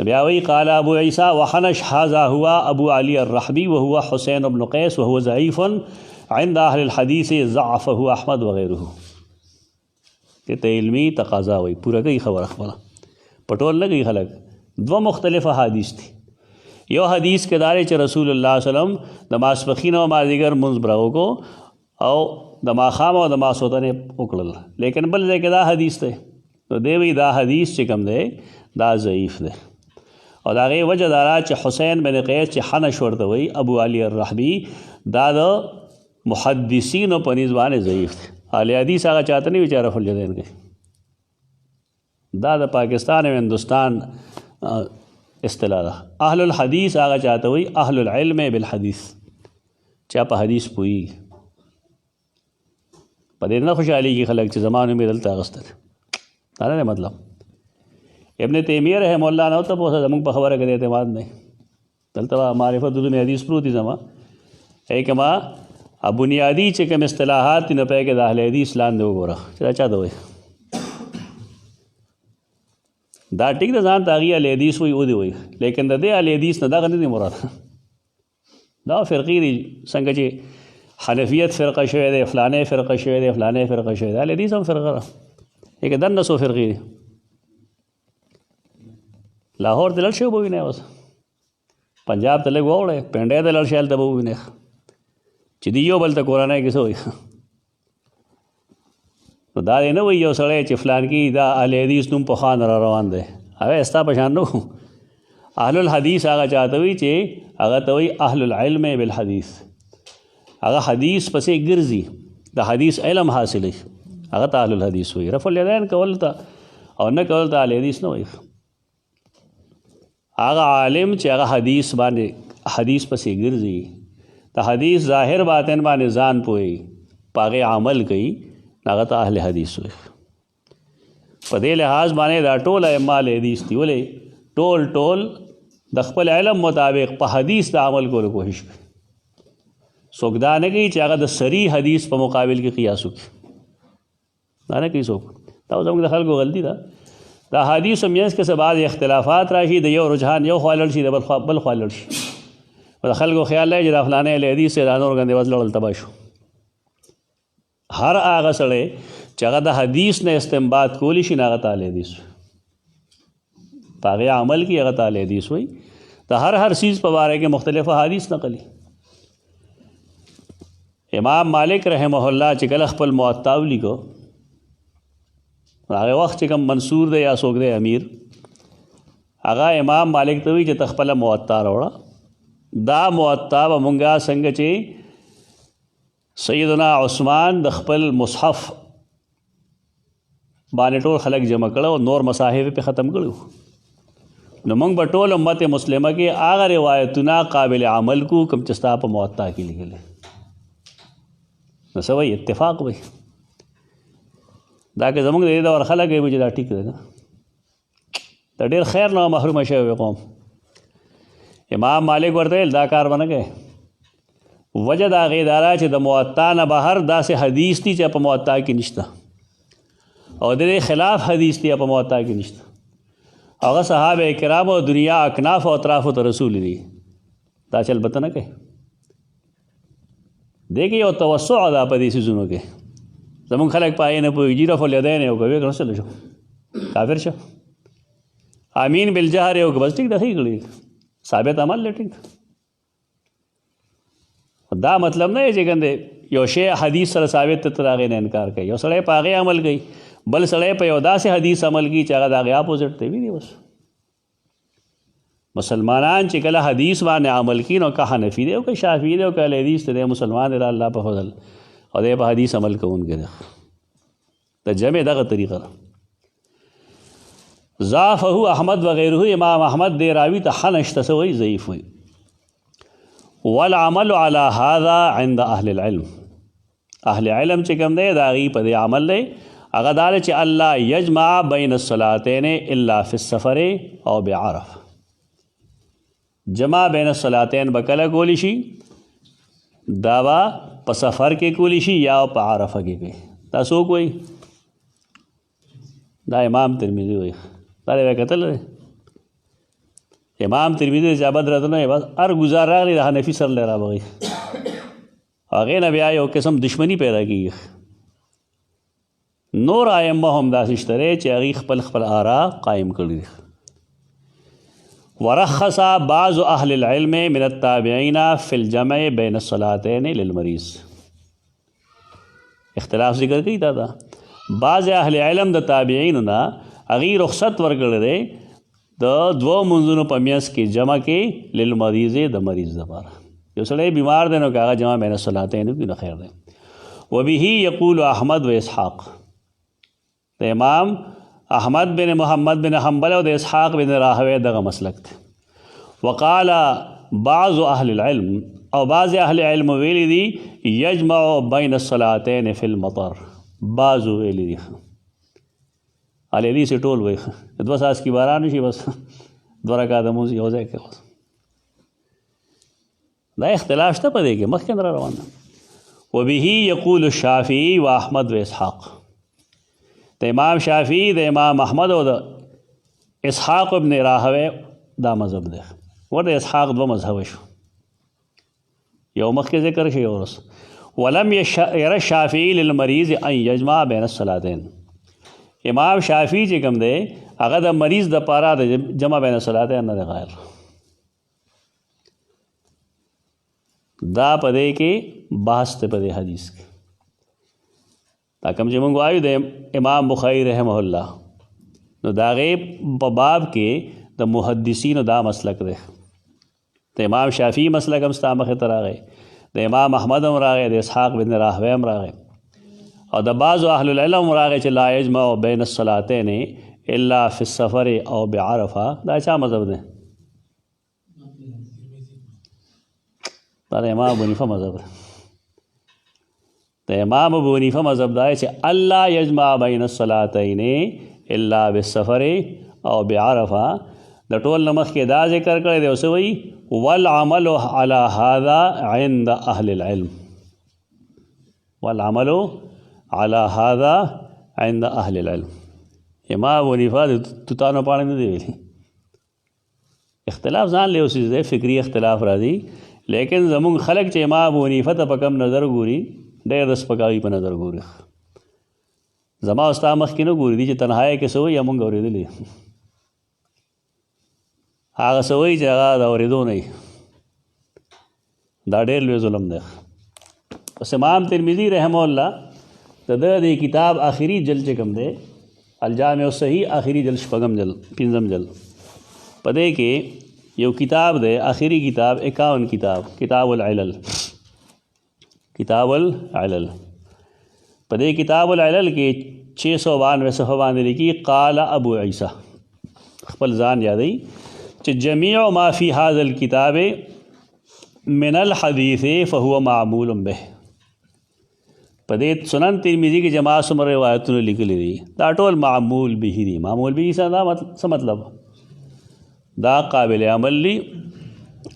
Speaker 1: بیا وایي قال ابو عیسیٰ وحنش هذا هو ابو علی الرحبی وهو حسین بن قیس وهو ضعیف عند اهل الحدیث ضعفه احمد وغیره. دې ته علمي تقاضا وایي، پوره کوي خبره خپله، په ټول نه کوي خلک. دوه مختلف احادیث دي، یو حدیث کې دا دی چې رسول الله صلی الله علیه وسلم د ماسپښین او مازدیګر مونځ برغو کو او د ماښام او د ماسخوتن وکړل، لیکن بل ځای کې دا حدیث دی. نو دی وایي دا حدیث چې کوم دی دا ضعیف دی، او د هغې وجه دا ده چې حسین بن قیس چې حنش ورته وایي ابو علی الرحبی، دا د محدثینو په نسبت باندې ضعیف دی. اهل حدیث هغه چاته نه وي چې رفع الیدین کوي، دا د پاکستان او هندوستان اصطلاح ده. اهل الحدیث هغه چاته وایي اهل العلم بالحدیث، چا په حدیث پوهېږي. په دې نه خوشحالېږي خلک چې زما نوم یې دلته اخیستی دی، دا نه دی مطلب. ابن تیمیه رحمه الله نه ورته پوښتنه زموږ په خبره کې د اعتماد نه، دلته معرفت علوم حدیث پروت دي زما کما بنیادی چې کوم اصطلاحات نه پې کې د اهل حدیث لاندې وګوره چې دا چا ته وایي دا ټیک د ځان ته هغې اهل حدیث وایي او دې وایي لیکن د دې اهل حدیث نه دغه نه دي مراد دا فرقې دي څنګه چې حنفیت فرقه شوی دی فلانې فرقه شوی دی فلانې فرقه شوی دی اهل حدیث هم فرقه ده لیکن دنه څو فرقې دي لاهور ته لاړ شئ به ووینئ اوس پنجاب ته لږ واوړئ پنډۍ ته لاړ شئ هلته به ووینئ چې دی یو بل ته کورنۍ کې څه وایي نو دا دی نه وایي یو سړی چې فلان کې دا اهل حدیث نوم پخوا نه را روان دی هغه ستا په شان نه اهل الحدیث هغه چاته وایي چې هغه ته وایي اهل العلم بالحدیث هغه حدیث پسې ګرځي د حدیث علم حاصلوي هغه ته اهل الحدیث وایي رفع الیدین کول ته او نه کول ته اهل حدیث نه وایي هغه عالم چې هغه حدیث باندې حدیث پسې ګرځي د حدیث ظاهر باطن باندې ځان پوهي په هغې عمل کوي هغه ته اهل حدیث وایي په دې لحاظ باندې دا ټول ائمه اهل حدیث دي ولې ټول د خپل علم مطابق په حدیث د عمل کولو کوشش کوي څوک دا نه کوي چې هغه د صریح حدیث په مقابل کې قیاس وکړي دا نه کوي څوک دا زموږ د خلکو غلطي ده دا حدیث منځ کې څه بعض اختلافات راشي د یو رجحان یو خوا لړ شي د بل خوا لړ شي د خلکو خیال دی چې دا فلانې اهل حدیث دی دا نور ګندې بس لړل تباه شو هر هغه سړی چې هغه د حدیث نه استنباط کولی شي نه هغه ته اهل حدیث په هغې عمل کې هغه ته اهل حدیث وایي د هر څیز په باره کې مختلف حدیث نقلي امام مالک رحمه الله چې کله خپل موطا ولیکو هغه وخت چې کوم منصور دی یا څوک دی امیر هغه امام مالک ته وایي چې ته خپله موطا راوړه دا موطا به مونږه څنګه چې سیدنا عثمان د خپل مصحف باندې ټول خلک جمع کړه او نور مصاحف په ختم کړو نو موږ به ټول امت مسلمه کې هغه روایتونه قابل عمل کو کوم چې ستا په موطا کې لیکل نو څه وایي اتفاق وایي دا که زموږ د دې دور خلک وایي چې دا ټیک دی نه د ډېر خیر نه محرومه شوی قوم امام مالک ورته ویل دا کار به نه کوې وجه د هغې دا ده چې د موطا نه بهر داسې حدیث دي چې په موطا کې نشته او د دې خلاف حدیث دي په موطا کې نشته هغه صحابه کرام او دنیا اکناف او اطراف ته رسول دي دا چل بته نه کوي دیکھئے یو توسع ده په دې څیزونو کې زمونږ خلک په هغې نه پوهېږي رفع الیدین یې وکړه ویې کړه څه شو کافر شو امین بالجهر یې وکړه بس ټیک ده ښه کړي ثابت عمل دی ټیک دا مطلب نه چې ګندې یو شی حدیث سره ثابت ته تر هغې نه انکار کوي یو سړی په هغې عمل کوي بل سړی په یو داسې حدیث عمل کوي چې هغه د هغې اپوزټ دی ویني بس مسلمانان چې کله حدیث باندې عمل کوي نو که حنفي دی او که شافعي دی او که اهل حدیث دی مسلمان دی الله په فضل او دی په حدیث عمل کوونکی دی د جمع دغه طریقه ده ضعفه احمد وغیره امام احمد دی راوي ته ښه نشته څه وایي ضعیف وایي والعمل على هذا عند اهل العلم اهل علم چې کوم دی د هغې په دې عمل دی هغه دا دی چې الله یجمع بین الصلاتین الا فی السفر او بعرف جمع بین الصلاتین به کله کولی شي دا به په سفر کې کولی شي یا په عرفه کې کوي دا څوک وایي دا امام ترمذي وایي دا دی کتل دی امام ترمذي اجابت راته نه بس هر گزار راغلی د حنفي سر لی رابغي هغې نه بیا یو قسم دشمني پیدا کېږي نور ائمه هم داسې شته دی چې هغې خپل آرا قایم کړي دي ورخص بعض اهل العلم من التابعین فی الجمع بین الصلاتین للمریض اختلاف ذکر کوي دا بعض اهل علم د تابعین نه هغې رخصت ورکړی دی د دوه منځونو په میانځ کې جمع کې للمریض د مریض دپاره یو سړی بیمار دی نو که هغه جمع بین الصلاتین وکړي نو خیر دی وبه یقول احمد و اسحاق د امام احمد بن محمد بن حنبل او د اسحاق بن راهوی دغه مسلک دی وقال بعض اهل العلم او بعض اهل علم ویلی دی یجمع بین الصلاتین فی المطر بعض ویلی دی اهل حدیث ټول وایي دوه څاڅکي باران شي بس دوه رکعته لمونځ یو ځای کوي دا اختلاف شته په دې کې مخکې را روان ده. وبه یقول الشافعي و احمد و اسحاق. د امام شافعي د امام احمد او د اسحاق ابن راهوی دا مذهب دی. ورته اسحاق دوه مذهب شو، یو مخکې ذکر شي ورس. ولم ير الشافعي للمریض ان یجمع بین الصلاتین. امام شافعي چې کوم دی هغه د مریض د پاره د جمع بین الصلاتین نه غیر. دا پدې کې بحث ته پدې حدیث کې دا کوم چې موږ وایو د امام بخاری رحمه الله نو دا غي په باب کې د محدثینو دا مسلک دی. د امام شافعي مسلک هم ستا مخې ته راغی، د امام احمد هم راغی، د اسحاق بن راهوی هم راغی، او د بعضو اهل العلم راغی چې لا یجمع بین الصلاتین الا فی السفر او بعرفه. دا چا مذهب دی؟ دا د امام ابو حنیفه مذهب دی. د امام ابو حنیفه مذهب دا چې الله یجمع بین الصلاتین الا بالسفر او بعرفه. د ټول نمخ کې دا ذکر کړی دی اوس وی والعمل على هذا عند اهل العلم. والعمل على هذا عند اهل العلم. امام ابو حنیفه د توتانو پاڼې نه دی ویلي. اختلاف ځان له اوس دی فکری اختلاف راځي، لیکن زمونږ خلق چې امام ابو حنیفه ته په کم نظر ګوري ډېر د سپکاوي په نظر ګوري. زما او ستا مخکې نه ګوري دي چې تنهایۍ کې څه وایي مونږ اورېدلي، هغه څه وایي چې هغه د اورېدو نه وي. دا ډېر لوی ظلم دی. اوس امام ترمذي رحمه الله د دې کتاب آخري جلد چې کوم دی الجامع الصحیح آخري جلد شپږم جلد پنځم جلد په دې کې یو کتاب دی آخري کتاب 51 کتاب العلل. کتاب العلل په دې کتاب العلل کې 692 صفحه باندې لیکي قال ابو عیسی خپل ځان یادوي چې جميع ما فی هذا الكتاب من الحديث فهو معمول به. په دې سنن ترمذی کې جما څومره روایتونه لیکلي دي دا ټول معمول به دي. معمول به څه مطلب؟ دا قابل عمل لی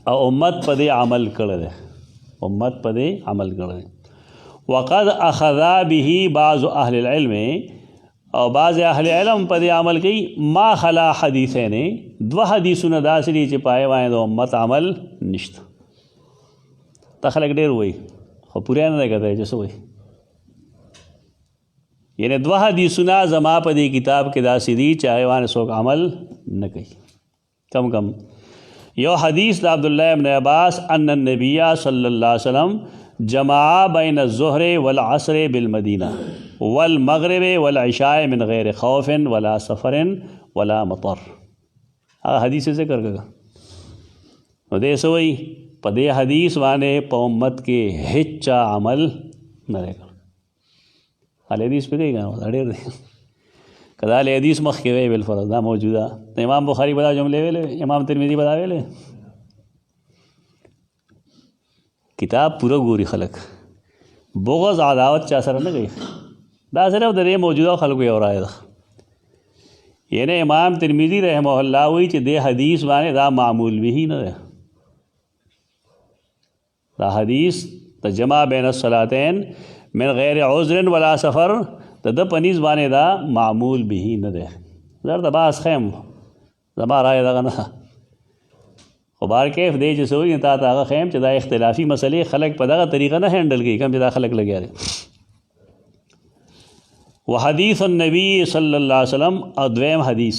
Speaker 1: او امت په دې عمل کړی دی. امت په دې عمل کړی دی. وقد اخذ به بعض اهل العلم او بعض اهل علم په دې عمل کوي ما خلا حدیثین دو حدیثونه داسې دي چې پای باندې د امت عمل نشته. تا خلک ډېر وایي خو پوره نه دی کړی چې څه وایي. یعنی دو حدیثونه زما په دې کتاب کې داسې دي چې هغې باندې څوک عمل نه کوي. کم یو حدیث د عبداللہ ابن عباس ان النبی صلی اللہ علیہ وسلم جمع بین الظہر والعصر بالمدینہ والمغرب والعشاء من غیر خوف ولا سفر ولا مطر. حدیث ذکر کړه نو دې سوئی په دې حدیث باندې په امت کې هیڅ عمل نه کړ. حدیث په کې غواړم ډېر کدا له حدیث مخ کې وی بالفرض دا موجوده امام بخاری بدا جملے ویلے امام ترمذی بدا ویلے کتاب پورا ګوري خلق بغض عداوت چا سره نه کوي. دا صرف د موجوده خلکو یو رائے ده. یعنی امام ترمذی رحمه الله وی چې د حدیث باندې دا معمول به نه ده. دا حدیث تجمع بین الصلاتین من غیر عذر ولا سفر د پنیز باندې دا معمول به نه ده. زر د باس خیم زما رائے دغه نه خو بار کیف دی چې سوی نه تا هغه خیم چې دا اختلافي مسلې خلک په دغه طریقه نه هندل کوي کوم چې دا خلک لګیا دي. وحدیث النبی صلی الله علیه وسلم ادویم حدیث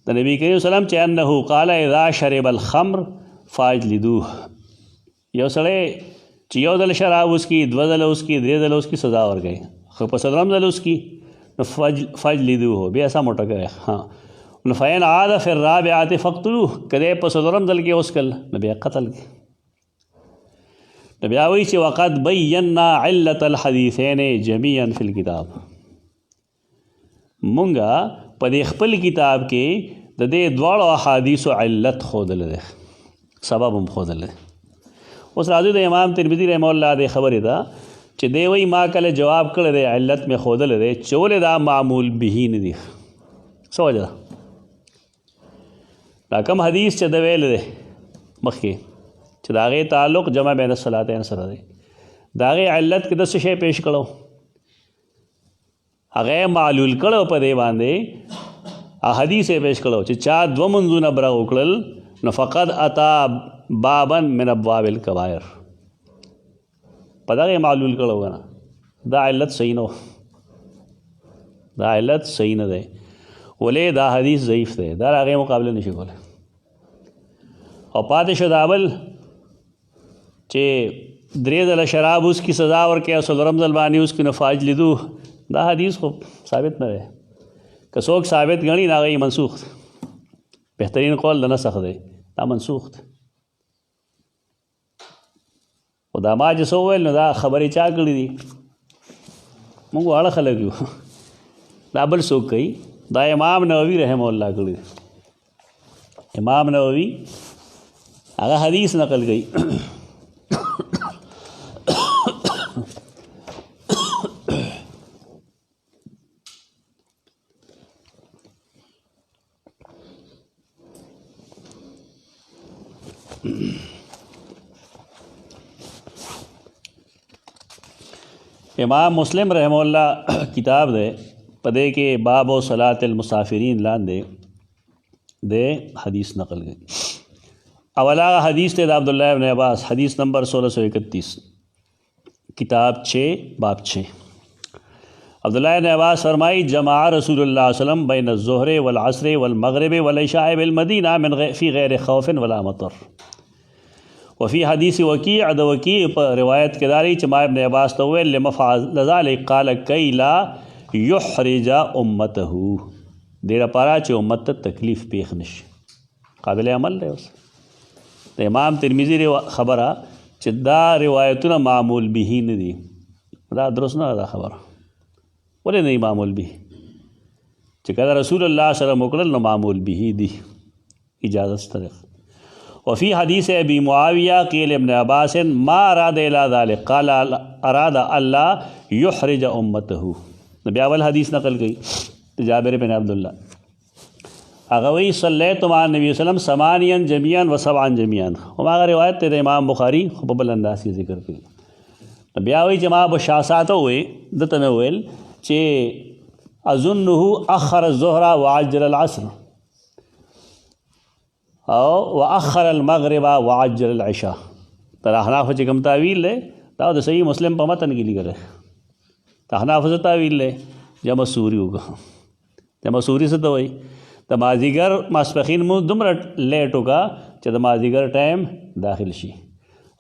Speaker 1: د نبی کریم وسلم چې انه قال اذا شرب الخمر فاجلدوه. یو سړی چې یو ځل شراب وسکي دوه ځله وسکي درې ځله وسکي سزا ورکوي خو په څلورم ځل وسکي نو فاجلدوه بیا سم وټکوي. ها نو فین عاد فی الرابعة فاقتلوه کدی په څلورم ځل کې وسکل نو بیا قتل کړي. نو بیا وایي چې وقد بینا علة الحدیثین جمیعا فی الکتاب. مونږه په دې خپل کتاب کې د دې دواړو احادیثو علت ښودلی دی سبب هم ښودلی دی. اوس راځو د امام ترمذي رحمه الله د خبرې ده چې دی وایي ما کله جواب کړی دی علت مې ښودلی دی چې ولې دا معمول به نه دي. څه وجه ده؟ دا کوم حدیث چې د ویل دی مخکې چې چې د هغې تعلق جمع بین الصلاتین سره دی. د هغې علت کې د څه شی پیش کړو؟ هغه معلول کړو په دې باندې حدیث یې پیش کړو چې چا 2 منځونه برغ وکړل نو فقط اتا بابا من ابواب الکبائر. په دغه معلول کړو نه، دا علت صحیح نه، دا علت صحیح نه دی. ولې دا حدیث ضعیف دی، دا هغې مقابله نشي کولی. او پاتې شو دا بل چې 3 ځله شراب اوس کی سزا ورکړي او 4 ځل باندې اوس کی نفاج لیدو، دا حدیث خو ثابت نه دی. که څوک ثابت غني دا هغې منسوخ دی. بهترین قول د نسخ دی، دا منسوخ دی. خو دا ما چې څه وویل نو دا خبرې چا کړي دي؟ موږ واړه خلک یو، دا بل څوک کوي. دا امام نووي رحمه الله کړي. امام نووي هغه حدیث نقل کوي امام مسلم رحمه الله کتاب دی په دې کې باب و صلاة المسافرین لاندې د حدیث نقل کړي. اولا حدیث ته د عبداللہ ابن عباس، حدیث نمبر 1631، کتاب 6 باب 6. عبداللہ ابن عباس فرمائی جمع رسول اللہ صلی اللہ علیہ وسلم بین الظہر والعصر والمغرب والعشاء بالمدینہ من فی غیر خوف ولا مطر. وفي حدیث وکیع د وکیع په روایت کې داری چې ما ابن عباس ته وویل لمفعل ذلک قال کی لا یحرج امته، دې لپاره چې امت ته تکلیف پیښ نشي. قابل عمل دی. اوس د امام ترمذي خبره چې دا روایتونه معمول به نه دي، دا درست نه ده خبره. ولې نه معمول به؟ چې کله رسول الله صلی الله علیه وسلم وکړل نو معمول به دي، اجازه شته. وفي حدیث ابی معاویہ قیل ابن عباس ما اراد الى ذلك قال اراد اللہ یحرج امته. بیا اول حدیث نقل گئی جابر بن عبداللہ هغه وی صلیت مع النبی صلی الله علیه وسلم 8 جميعا و 7 جميعا. هماغه روایت ته د امام بخاری خو په بل انداز کې ذکر کړي. بیا وی چې ما بشاساته وي دته مې ویل چې اظنه اخر الظهر وعجل العصر او واخر المغرب وعجل العشاء. تر احناف چې کوم تعویل دی دا د صحیح مسلم په متن کې لیکل دی. احناف څه تعویل دی؟ جمع سوری وګه. جمع سوری څه ته وایي؟ د مازدیګر ماسپښین مو دومره لیټ وکړه چې د مازدیګر ټایم داخل شي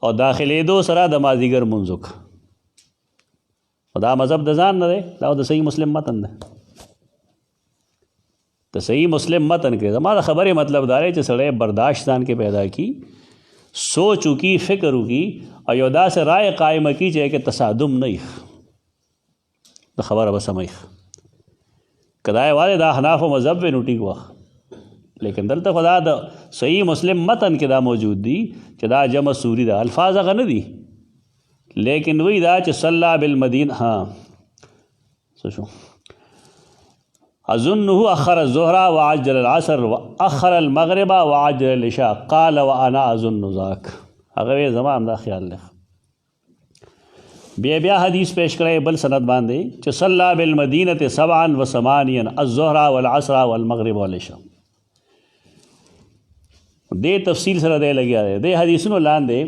Speaker 1: او داخلېدو سره د مازدیګر مونځ وکړه. دا مذهب د ځان نه دی، دا د صحیح مسلم متن دی. د صحیح مسلم متن کې زما د خبرې مطلب دا دی چې سړی برداشت ځان کې پیدا کی، سوچ وکي، فکر وکي او یو داسې رائے قائمه کی چې کې تصادم نه وي، د خبره به سمه وي. که دا یوازې د احنافو مذهب وی نو ټیک وخت، لیکن دلته خو دا د صحیح مسلم متن کې دا موجود دي چې دا جمع سوری ده. الفاظ هغه نه دي لیکن وی دا چې صلی بالمدینه. ها څه شو؟ اظنه اخر الظهر وعجل العصر واخر المغرب وعجل العشاء قال وانا اظن ذاك. هغه زمان دا خیال لخ. بیا حدیث پیش کړی بل سند باندې چې صلی بالمدینه 7 و 8 الظهر والعصر والمغرب والعشاء. دې تفصیل سره دی لګیا دی. دې حدیثونو لاندې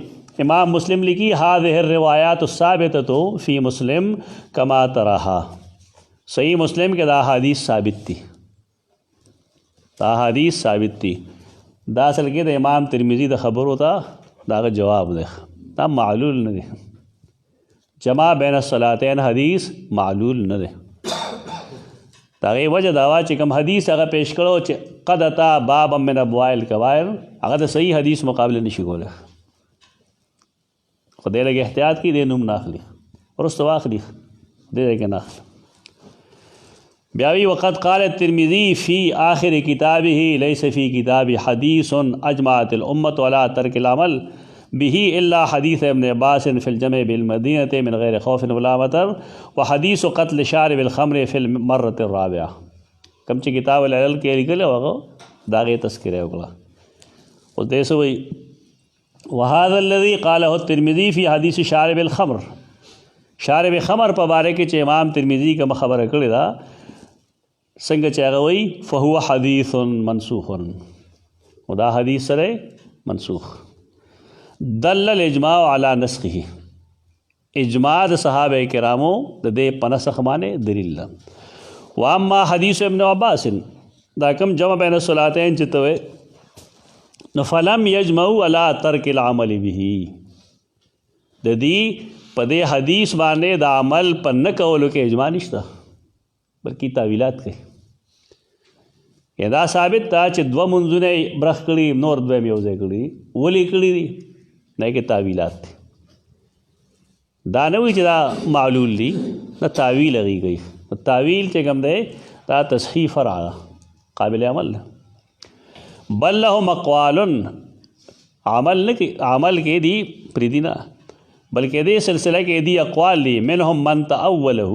Speaker 1: امام مسلم لکی هذه الروایات الثابته فی مسلم کما تراها. صحیح مسلم کې دا حدیث ثابت دي، دا حدیث ثابت دي. دا اصل کې د امام ترمذی د خبرو ته دا جواب دی، دا معلول نه دی. جمع بین الصلاتین حدیث معلول نه دی. دا غي وجه دا چې کوم حدیث هغه پیش کړو چې قد اتا باب من ابواب الکبائر، هغه د صحیح حدیث مقابله نشي کوله. خدای لږ احتیاط کی دې نوم ناخلی ورستو واخلی دې کې ناخلی. بیاوی وقت قال الترمذی فی آخر کتابه لیس فی کتاب حدیث اجمعت الامت ولا ترک العمل به الا حدیث ابن عباس فی الجمع بالمدینہ من غیر خوف ولا مطر وحدیث قتل شارب الخمر فی المرة الرابعہ. کم چې کتاب العلل کې لیکل هغه دا غي تذکرہ وکړه. او دې سوې وهذا الذي قاله الترمذي في حدیث شارب الخمر، شارب خمر په باره کې چې امام ترمذی کوم خبره کړې ده څنګه چې هغه وایي فهو حدیث منسوخ، دا حدیث سره منسوخ. دل الاجماع علی نسخه، اجماع د صحابه کرامو د دې په نسخ باندې دلیل ده. واما حدیث ابن عباس، دا کوم جمع بین الصلاتین چې ته نو فلم یجمعوا علی ترک العمل به، د دې په دې حدیث باندې د عمل په نه کولو کې اجماع نشته بلکې تعویلات کوي. دا ثابت ده چې دوه منځونه برخ کړي نور دویم یو ځای کړي، ولې کړي دي؟ نه کې تعویلات دي. دا نه وي چې دا معلول دي، دا تعویل هغې کوي. تعویل چې کوم دی دا تصحیح فرع ده، قابل عمل ده. بل لهم اقوال، عمل نه کې عمل کې دي پرېږدي نه، بلکې دې سلسله کې دي اقوال دي. منهم من تأوله،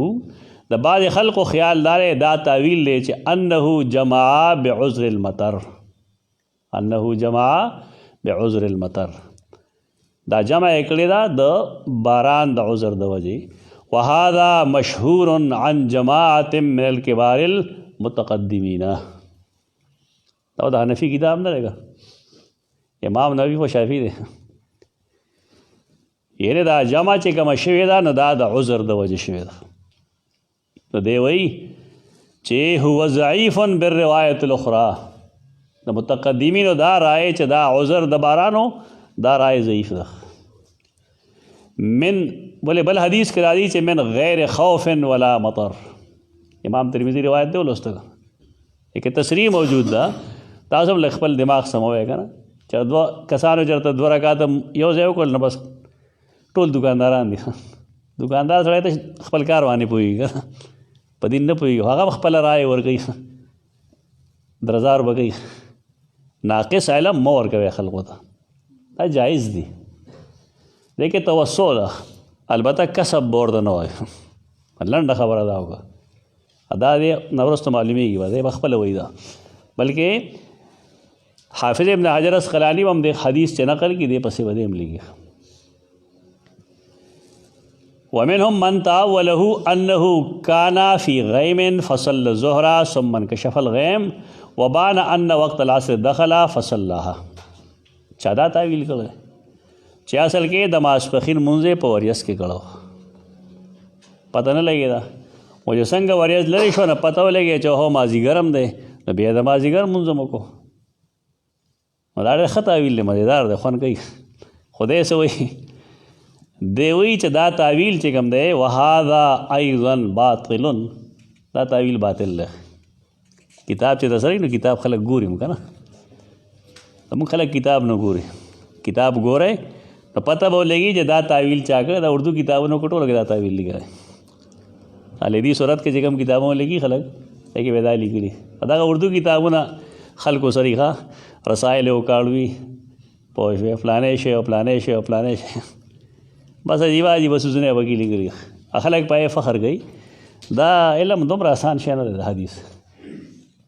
Speaker 1: د بعض خلقو خیال دار دا تعویل دی چې انه جمع بعذر المطر، انه جمع بعذر المطر، دا جمع کړی دا د باران د عذر د وجې. وهذا مشهور عن جماعت من الكبار المتقدمین، دا د حنفي کتاب نه لګا، امام نووي خو شافعي دی. یعنی دا جمع چې کومه شوې ده نو دا د عذر د وجې شوې ده. نو دی وایي چې هو ضعیف بالروایت الاخرى، د متقدمینو دا رائے چې دا عذر د بارانو دا رائے ضعیف ده. من بولے بل حدیث کې راځي چې من غیر خوف ولا مطر، امام ترمذی روایت دی ولسته کې تصریح موجود ده. تاسو هم خپل دماغ سموي که نه، چې دوه کسانو چېرته دوه رکعاته یو ځای وکړل نو بس ټول دکانداران دي. دکاندار سړی ته خپل کار باندې پوهېږي که نه، په دین نه پوهېږي، هغه به خپله رایې ورکوي، درزار به کوي. ناقص علم مه ورکوئ خلقو ته، دا جایز دي. دې کې توسع ده، البته کسب به ورته نه وایي، لنډه خبره دا وکړه، دا دې نه وروسته معلومېږي به، دی به خپله وایي دا. بلکې حافظ ابن حجر اسقلاني هم د حدیث چې نقل کړي دې پسې به دې هم لیکي. ومنهم من تأوله أنه كان في غيم فصلى الظهر ثم انكشف الغيم وبان أن وقت العصر دخل فصلاها. چا دا تعویل کړی چې اصل کې د ماسپښین مونځ یې په وریځ کې کړو، پته نه لګېده. و چې څنګه وریځ لرې شوه نه پته ولګېده چې هو مازدیګر هم دی، نو بیا د مازدیګر مونځ هم وکړو. نو دا ډېر ښه تعویل دی، مزېدار دی، خوند کوي. خدای څه وایي؟ دی وایي چې دا تعویل چې کوم دی وهذا ایضا باطل، دا تعویل باطل دی. کتاب چې درسره نو کتاب خلک ګوري که نه، زموږ خلک کتاب نه ګوري. کتاب ګورئ نو پته به ولګي چې دا تعویل چا کړی. دا اردو کتابونو کې ټولو کې دا تعویل لیکلی، لیدي صورت کې چې کوم کتابونه لیکي خلک هغې کې به دا لیکلي. دغه اردو کتابونه خلکو سره ښه رسایل وکاړوي، پوه شوې، فلانی شی او فلانی شی او فلانی شی، بس عجیب عجیب سوزونه به کې لیکلي. خلک پې فخر کوي. دا علم دومره آسان شی نه دی، د حدیث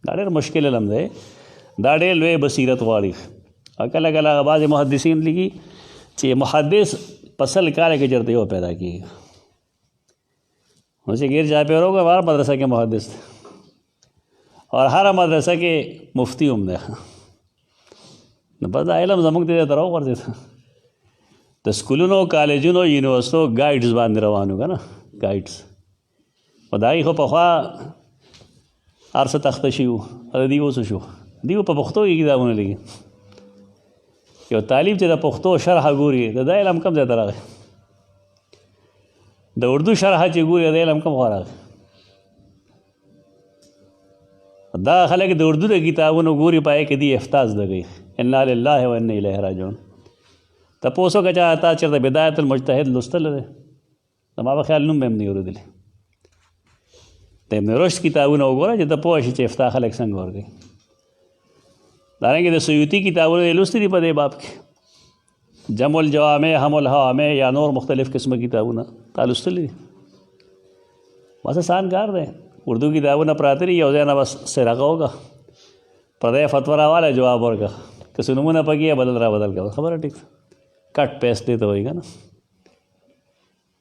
Speaker 1: دا ډېر مشکل علم دی، دا ډېر لوی بصیرت غواړي. کله کله بعضې محدثین لیکي چې محدث په 100 کال کې چېرته یو پیدا کېږي. نو چې ګیر چاپېر وکړه هر مدرسه کې محدث دی اور هر مدرسه کې مفتی هم دی. نو بس دا علم زموږ دې ته راوغورځېد. د سکولونو، کالجونو، یونیورسټو ګایډز باندې روان وو که نه، ګایډز. خو د هغې خو پخوا هر څه تخته شوي وو، د دوی اوس شو، دوی په پښتو کې کتابونه لیکي. یو طالب چې د پښتو شرحه ګوري د دا علم کم ځای ته راغی، د اردو شرحه چې ګوري د علم کم خوا راغی. دا خلک د اردو د کتابونو ګوري په هغې کې دي افتاز زده کوي، انا لله و انا الیه راجعون. تپوس وکړه چا تا چېرته بدایت المجتهد لوستلی دی؟ زما په خیال نوم به هم نه اورېدلی. د ابن رشد کتابونه وګوره چې ته پوه شې چې افتا خلک څنګه ورکوي. دارنګې د سیوطي کتابونه یې لوستي دي په دې باب کې، جمع الجوامع، هم الحوامع یا نور مختلف قسمه کتابونه تا لوستلي دي. بس آسان کار دی. اردو کتابونه پراته دي، یو ځای نه بس سرغه وکړه، پردی فتوا راواله جواب ورکړه، که څه نومونه پکې یا بدل را بدل کړه، خبره ټیک. کټ پیسټ دی ته وایي که نه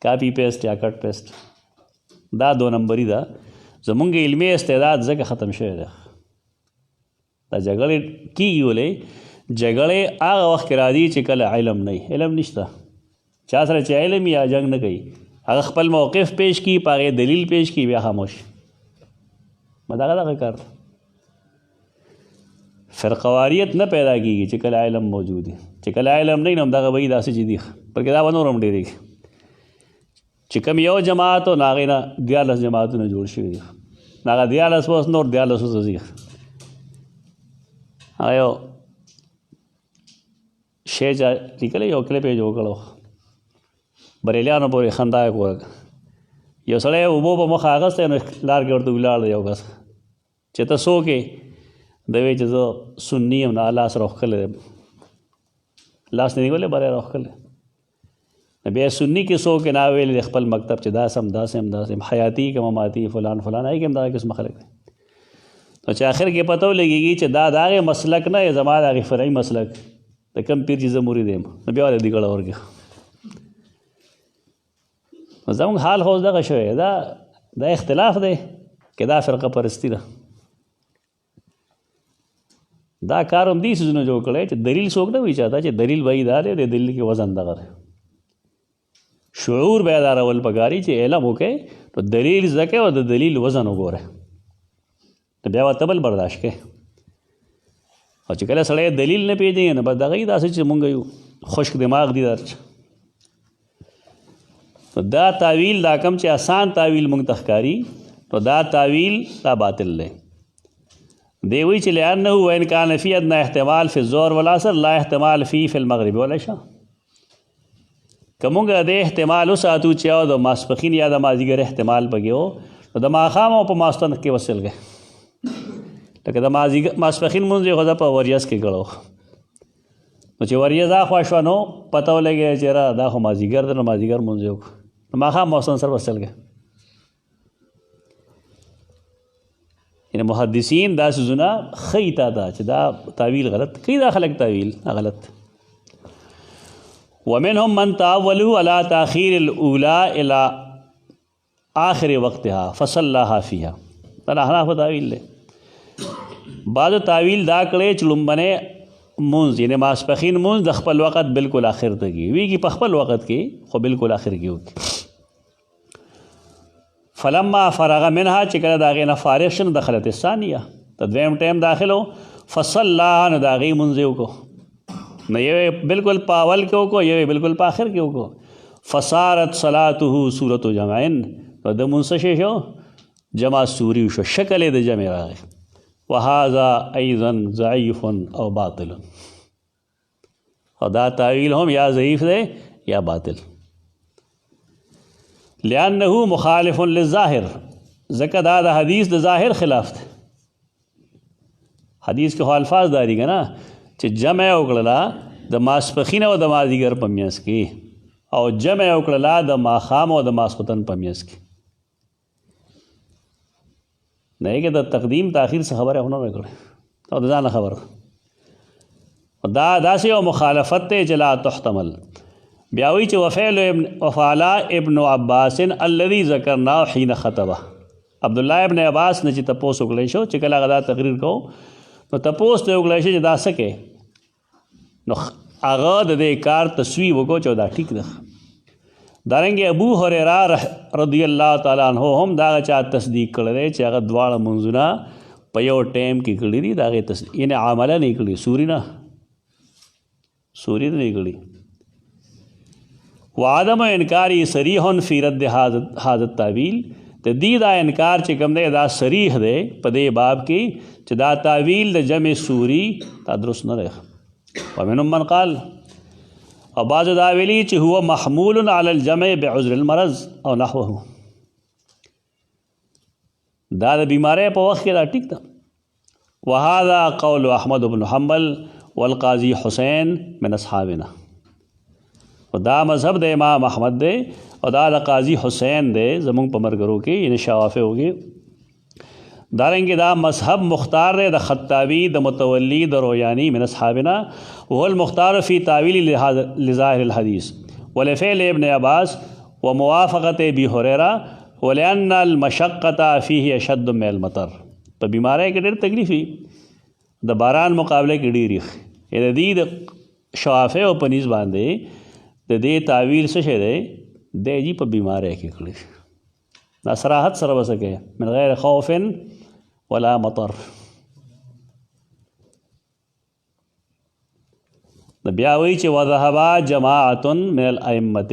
Speaker 1: کاپي پیسټ یا کټ پیسټ دا 2 نمبري ده زمونږ علمي استعداد ځکه ختم شوی دی دا جګړې کېږي ولې جګړې هغه وخت کې راځي چې کله علم نه وي علم نشته چا سره چې علم یا جنګ نه کوي هغه خپل موقف پیش کړي په هغې دلیل پیش کړي بیا خاموش دغه کار ده فرقواریت نه پیدا کېږي چې کله علم موجود وي چې کله علم نه وي نو همدغه به وي داسې چې دي بلکې دا به نور هم ډېرېږي چې کوم یو جماعت و نو هغې نه 14 جماعتونه جوړ شوي دي هغه 14 اوس نور 14 ته ځي هغه یو شی چا لیکلی یو کلیپ یې جوړ کړی بریلیانو پورې خندا یې کوله یو سړی اوبو په مخ اخیستی نو لار کې ورته ولاړ دی یو کس چې ته څوک یې دی وایي چې زه سني یم نه لاس راوښکلی دی لاس نه نیولی بری راوښکلی بیا سني کې څوک یې نه ویلی دی خپل مکتب چې داسې هم داسې هم داسې هم حیاتي که مماتي فلان فلان هغې کې هم دغه قسمه خلک دی نو چې آخر کې پته ولګېږي چې دا د هغې مسلک نه زما د هغې فرعي مسلک د کم پیر چې زه مرید یم نو بیا ولې دې کړه ورکړي نو زموږ حال خو اوس دغه شوی دا اختلاف دی که دا فرقه پرستي ده دا کار هم دې څیزونه جوړ کړی چې دلیل څوک نه وایي چاته چې دلیل وایي دا دی د دلیل کې وزن دغه دی شعور بیدارول پکاري چې علم وکړئ نو دلیل زده کړئ او د دلیل وزن وګورئ نو بیا ورته بل برداشت کړئ او چې کله سړی دلیل نه پېژني نو بس دغه یې داسې چې مونږ یو خشک دماغ دي نو دا تعویل دا کم چې آسان تعویل مونږ ته ښکاري نو دا تعویل دا باطل دی دی وایي چې لأنه وإن كان فی ادنى احتمال فی الظهر والعصر لا احتمال فی المغرب والعشاء که مونږ د احتمال وساتو چې او د ماسپښین یا د مازدیګر احتمال پکې و نو د ماښام او په ماستن کې وصل گئے لکه د ماسپښین مونځ یې خو زه په وریځ کې کړی نو چې وریځ اخوا شوه نو پته ولګېده چې یاره دا خو مازدیګر دی نو مازدیګر مونځ یې وکړو نو ماښام ماستن سره وصل گئے یعنې محدثین دا څیزونه ښیي تا ته چې دا تعویل غلط کوي دا خلک تعویل غلط ومنهم من تأولوا على تأخير الأولى إلى آخر وقتها فصلاها فيها دا احناف تعویل دی بعض تعویل دا کړی چې لومبنی مونځ یعنې ماسپښین مونځ د خپل وخت بالکل آخر ته کړي ویږي په خپل وخت کې خو بالکل آخر کې وکړي فلما فرغ منها چې کله د هغې نه فارغ شي نو دخلت الثانیه د دویم ټایم داخل و فصلاها نو د هغې مونځ یې وکړو نو یو بالکل په اول کې وکړو یو بالکل په آخر کې وکړو فصارت صلاته صورت جمعین نو د مونځ څه شو جمع سوری شو شکل یې د جمع راغی وهذا ايضا ضعیف او باطل او دا تعویل هم یا ضعیف دی یا باطل لأنه مخالف للظاهر ځکه دا د حدیث د ظاهر خلاف دی حدیث کې خو الفاظ داري که نه چې جمع یې وکړله د ماسپښین او د مازدیګر په منځ کې او جمع یې وکړله د ماښام او د ماسخوتن په منځ کې نه یې کې د تقدیم تاخیر څه خبره خو نه ده کړې او د ځانه خبره دا داسې یو مخالفت دی چې لا تحتمل بیا وایي چې وفعل ابن عباس الذي ذکرناه حين خطبه عبدالله ابن عباس نه چې تپوس وکړی شو چې کله هغه دا تقریر کو نو تپوس ته وکړی شو چې دا څه کوې نو هغه د دې کار تصویب وکړو چې دا ټیک ده دارنګې ابو هریره رضی الله تعالی عنہ هم دا چا تصدیق کړی دی چې هغه دواړه منځونه په یو ټایم کې کړي دي د هغې تصدیق یعنې عمله نه یې کړي سوري نه یې کړي وعدم انکاری صریح فی رد هذا التاویل د دې دا انکار چې کوم دی دا صریح دی په دې باب کې چې دا تعویل د جمع سوری دا درست نه دی ومنهم من قال او بعضو دا ویلي چې هو محمول علی الجمع بعذر المرض او نحوه دا د بیماری په وخت کې دا ټیک ده وهذا قول احمد بن حنبل والقاضی حسین من اصحابنا او دا مذهب د امام احمد دی او دا د قاضی حسین دی زمونږ په مرګرو کې یعنې شوافیو کې دارنګه دا مذهب مختار دی د خطابی د متولی د رویانی من اصحابنا وهو المختار فی تعویل لظاهر الحدیث ولفعل ابن عباس وموافقة ابي هريره ولأن المشقة فيه اشد من المطر. په بیماری کې ډېر تکلیف وي د باران مقابله کې ډېر یخ د دې د شوافه او پنیز باندې د دې تعویل څه شه دی د جی په بیماری کې کړی دا صراحت سره وسکه من غیر خوف ولا مطر. د بیا وی چې وذهب جماعة من الائمه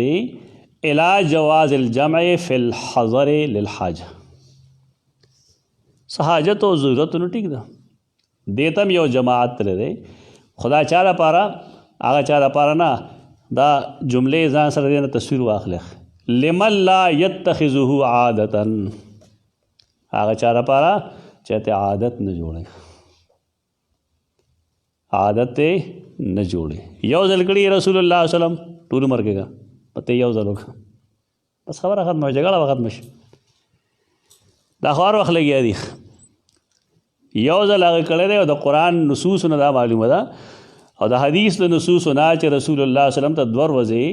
Speaker 1: الى جواز الجمع في الحضر للحاجه. حاجت او ضرورت نو ټیک ده دیتم یو جماعت لري خدا چاره پاره هغه چاره پاره نه دا جمله ځان سره نه تصویر واخلخ لمن لا يتخذه عادتا هغه چاره پاره چته عادت نه جوړي عادت نه جوړي یو ځل کړي رسول الله صلی الله علیه وسلم ټول مرګه پته یو ځل وک بس خبره ختمه جګړه وخت مش دا خور وخت لګیا دي یو ځل هغه کړي دی او د قرآن نصوص نه دا معلومه ده او د حدیث د نصوص نه چې رسول الله صلی الله علیه وسلم ته دور وځي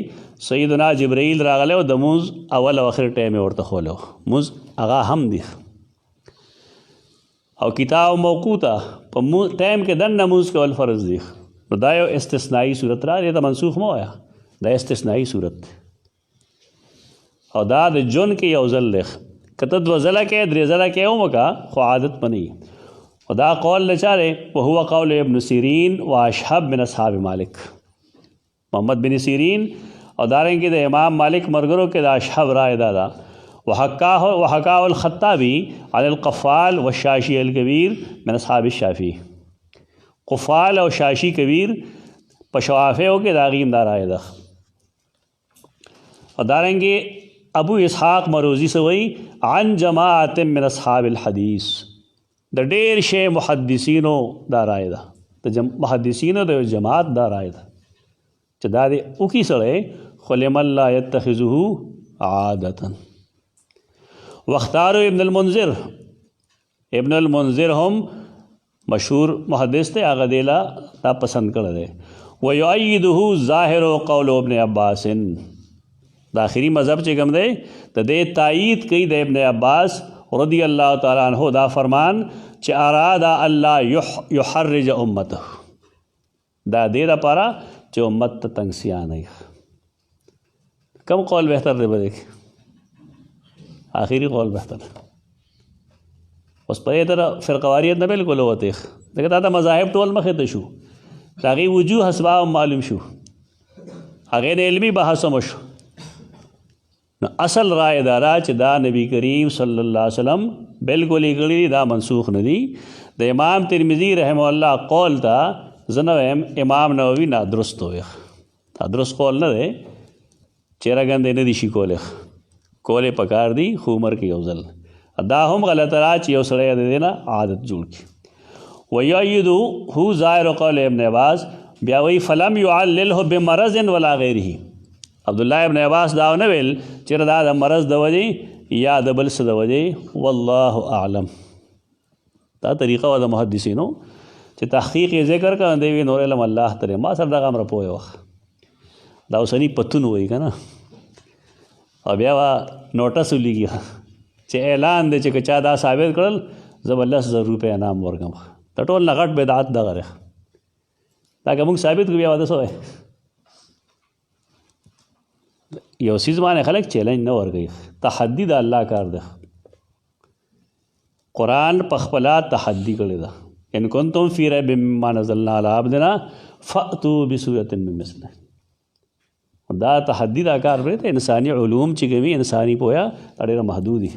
Speaker 1: سیدنا جبرائیل راغله او د موز اول او اخر ټیم ورته خولو موز هغه هم دي او کتاب موقوته په ټیم کې د نماز کول فرض دي نو دا یو استثنایی صورت را دي ته منسوخ مو آیا دا استثنایی صورت او دا د جون کې یو ځل لخ کته دو ځله کې درې ځله کې اومکا خو عادت پني خدا قول لچاره وهو قول ابن سیرین و اشهب من اصحاب مالک محمد بن سیرین او دارنګه د امام مالک مرګرو کې د اشهب رائے دادا وحکاه الخطابی عن القفال والشاشی الكبیر من اصحاب الشافعی قفال او شاشی کبیر پشوافه کې داغیم دار رائے ده او دارنګه ابو اسحاق مروزی سوئی عن جماعت من اصحاب الحدیث د ډېر شی محدثینو دا رائے ده د محدثینو د جماعت دا رائے ده چې دا د اوکی سره خلم الله يتخذه عادتا. واختار ابن المنذر هم مشهور محدث ته هغه دیلا دا پسند کړل دی ويؤيده ظاهر قول ابن عباس د اخري مذهب چې کوم دی د دې تایید کوي د ابن عباس رضی الله تعالی عنہ دا فرمان چې اراد الله يحرج امته دا دې لپاره چې امت ته تنګسیا نه کم قول بهتر دی بده آخری قول بهتر اوس په دې طرح فرقواریت نه بالکل وته دغه دا مذاهب ټول مخه ته شو هغه وجوه اسباب معلوم شو هغه علمي بحث مو شو نو اصل رائے دارا چې دا نبی کریم صلی الله علیه وسلم بالکل غړي دا منسوخ نه دي د امام ترمذی رحم الله قول تا زنویم امام نووي نه درست وي دا درست قول نه دی چیرګند نه دي شي کوله پکار دي خو عمر کې یوزل دا هم غلط را چې یو سره دی نه عادت جوړ کی ويؤيد هو ظاهر قول ابن عباس بیا وی فلم يعلله بمرض ولا غیره عبدالله ابن عباس دا نه ویل چې دا د مرض د وجې یا د بل څه د وجې والله اعلم دا طریقه و د محدثینو چې تحقیق یې ذکر کړه دی وی نور علم الله تعالی ما سره دا امر پوهه وخت دا اوسنی پتون وای کنه او بیا نوټس ولګي چې اعلان دی چې چا دا ثابت کړل زبردست روپے انعام ورکم ته ټول نه غټ بدعت دغه دا کوم ثابت کو بیا ودا سوې یو سیز باندې خلک چیلنج نه ورګي تحدي د الله کار ده قرآن په خپل تحدي کړی ده ان کنتم فی ریب مما نزلنا علی عبدنا فاتوا بسورۃ من مثله دا تحدي دا کار دی انساني علوم چې کوي انساني پویا ډېر محدود دي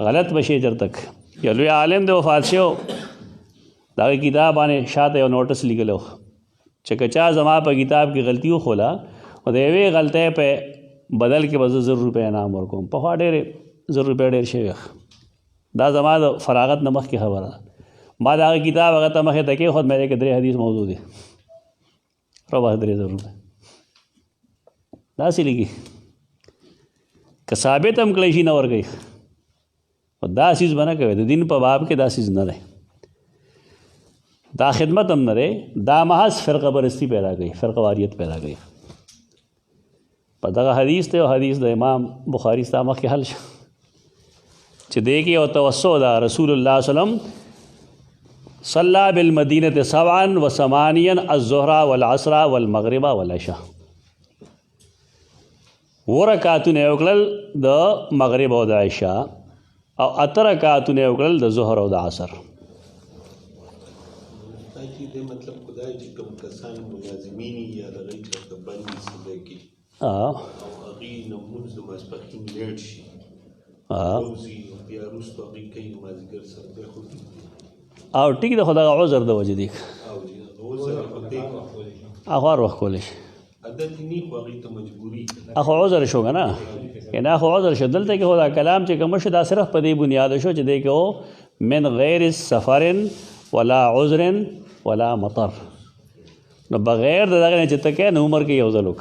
Speaker 1: غلط بشي چر تک یو لوی عالم دی وفات شو دا کتاب باندې شاته یو نوټس لیکلو چې کچا زما په کتاب کې غلطي وخولا او د یوې غلطۍ په بدل کې به 100 روپے انعام ورکوم په خوا ډېرې 100 روپے ډېر شوی دا زما د فراغت نه مخکې خبره ما دا کتاب هغه ته مخې ته کېښود مې کې 3 حدیث موضوع دي روبه 300 روپے داسې لیکي که ثابت هم کړی شي نه ورکوي دا سیز به نه کوي، د دین په باب کې دا سیز نه دی، دا خدمت هم نه دی، دا محض فرقه پرستی پیدا کوي، فرقه واریت پیدا کوي. په دغه حدیث ته او حدیث د امام بخاري ستا مخکې حل شه چې دی کې او توسع ده. رسول الله صلی الله علیه وسلم صلی بالمدینة 7 و 8 الظهر والعصر والمغرب والعشاء، 2 رکعتونه یې وکړل د مغرب او د عشاء، او 8 رکعتونه یې وکړل د ظهر او د عصر.
Speaker 2: مطلب خدای چې کوم کسان ملازمین یا د غي چرته باندې سده کی او هغه نمونځ د ماسپخین لیټ شي روزي بیا روستو هغه کوي مازیګر سره به خو
Speaker 1: او ټیک د خدای عذر د وجه دی
Speaker 2: او عذر په دې
Speaker 1: هغه وخت کولای شي
Speaker 2: عادت نه خو هغه ته مجبوری
Speaker 1: هغه عذر شو کنه، کنه هغه عذر شدل ته کې خدا کلام چې کوم شي دا صرف په دې بنیاد شو چې دی کې من غیر سفر ولا عذر ولا مطر، نو بغیر د دغه چې تکه نو عمر کې یو ځلوک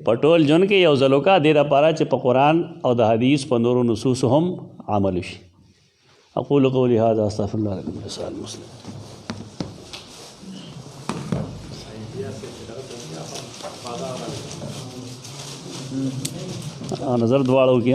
Speaker 1: پټول جون کې یو ځلوکا د لپاره چې په قرآن او د حدیث په نورو نصوص هم عمل شي. اقول قولي هذا استغفر الله لكم ولسائر المسلمين. نظر دواړو کې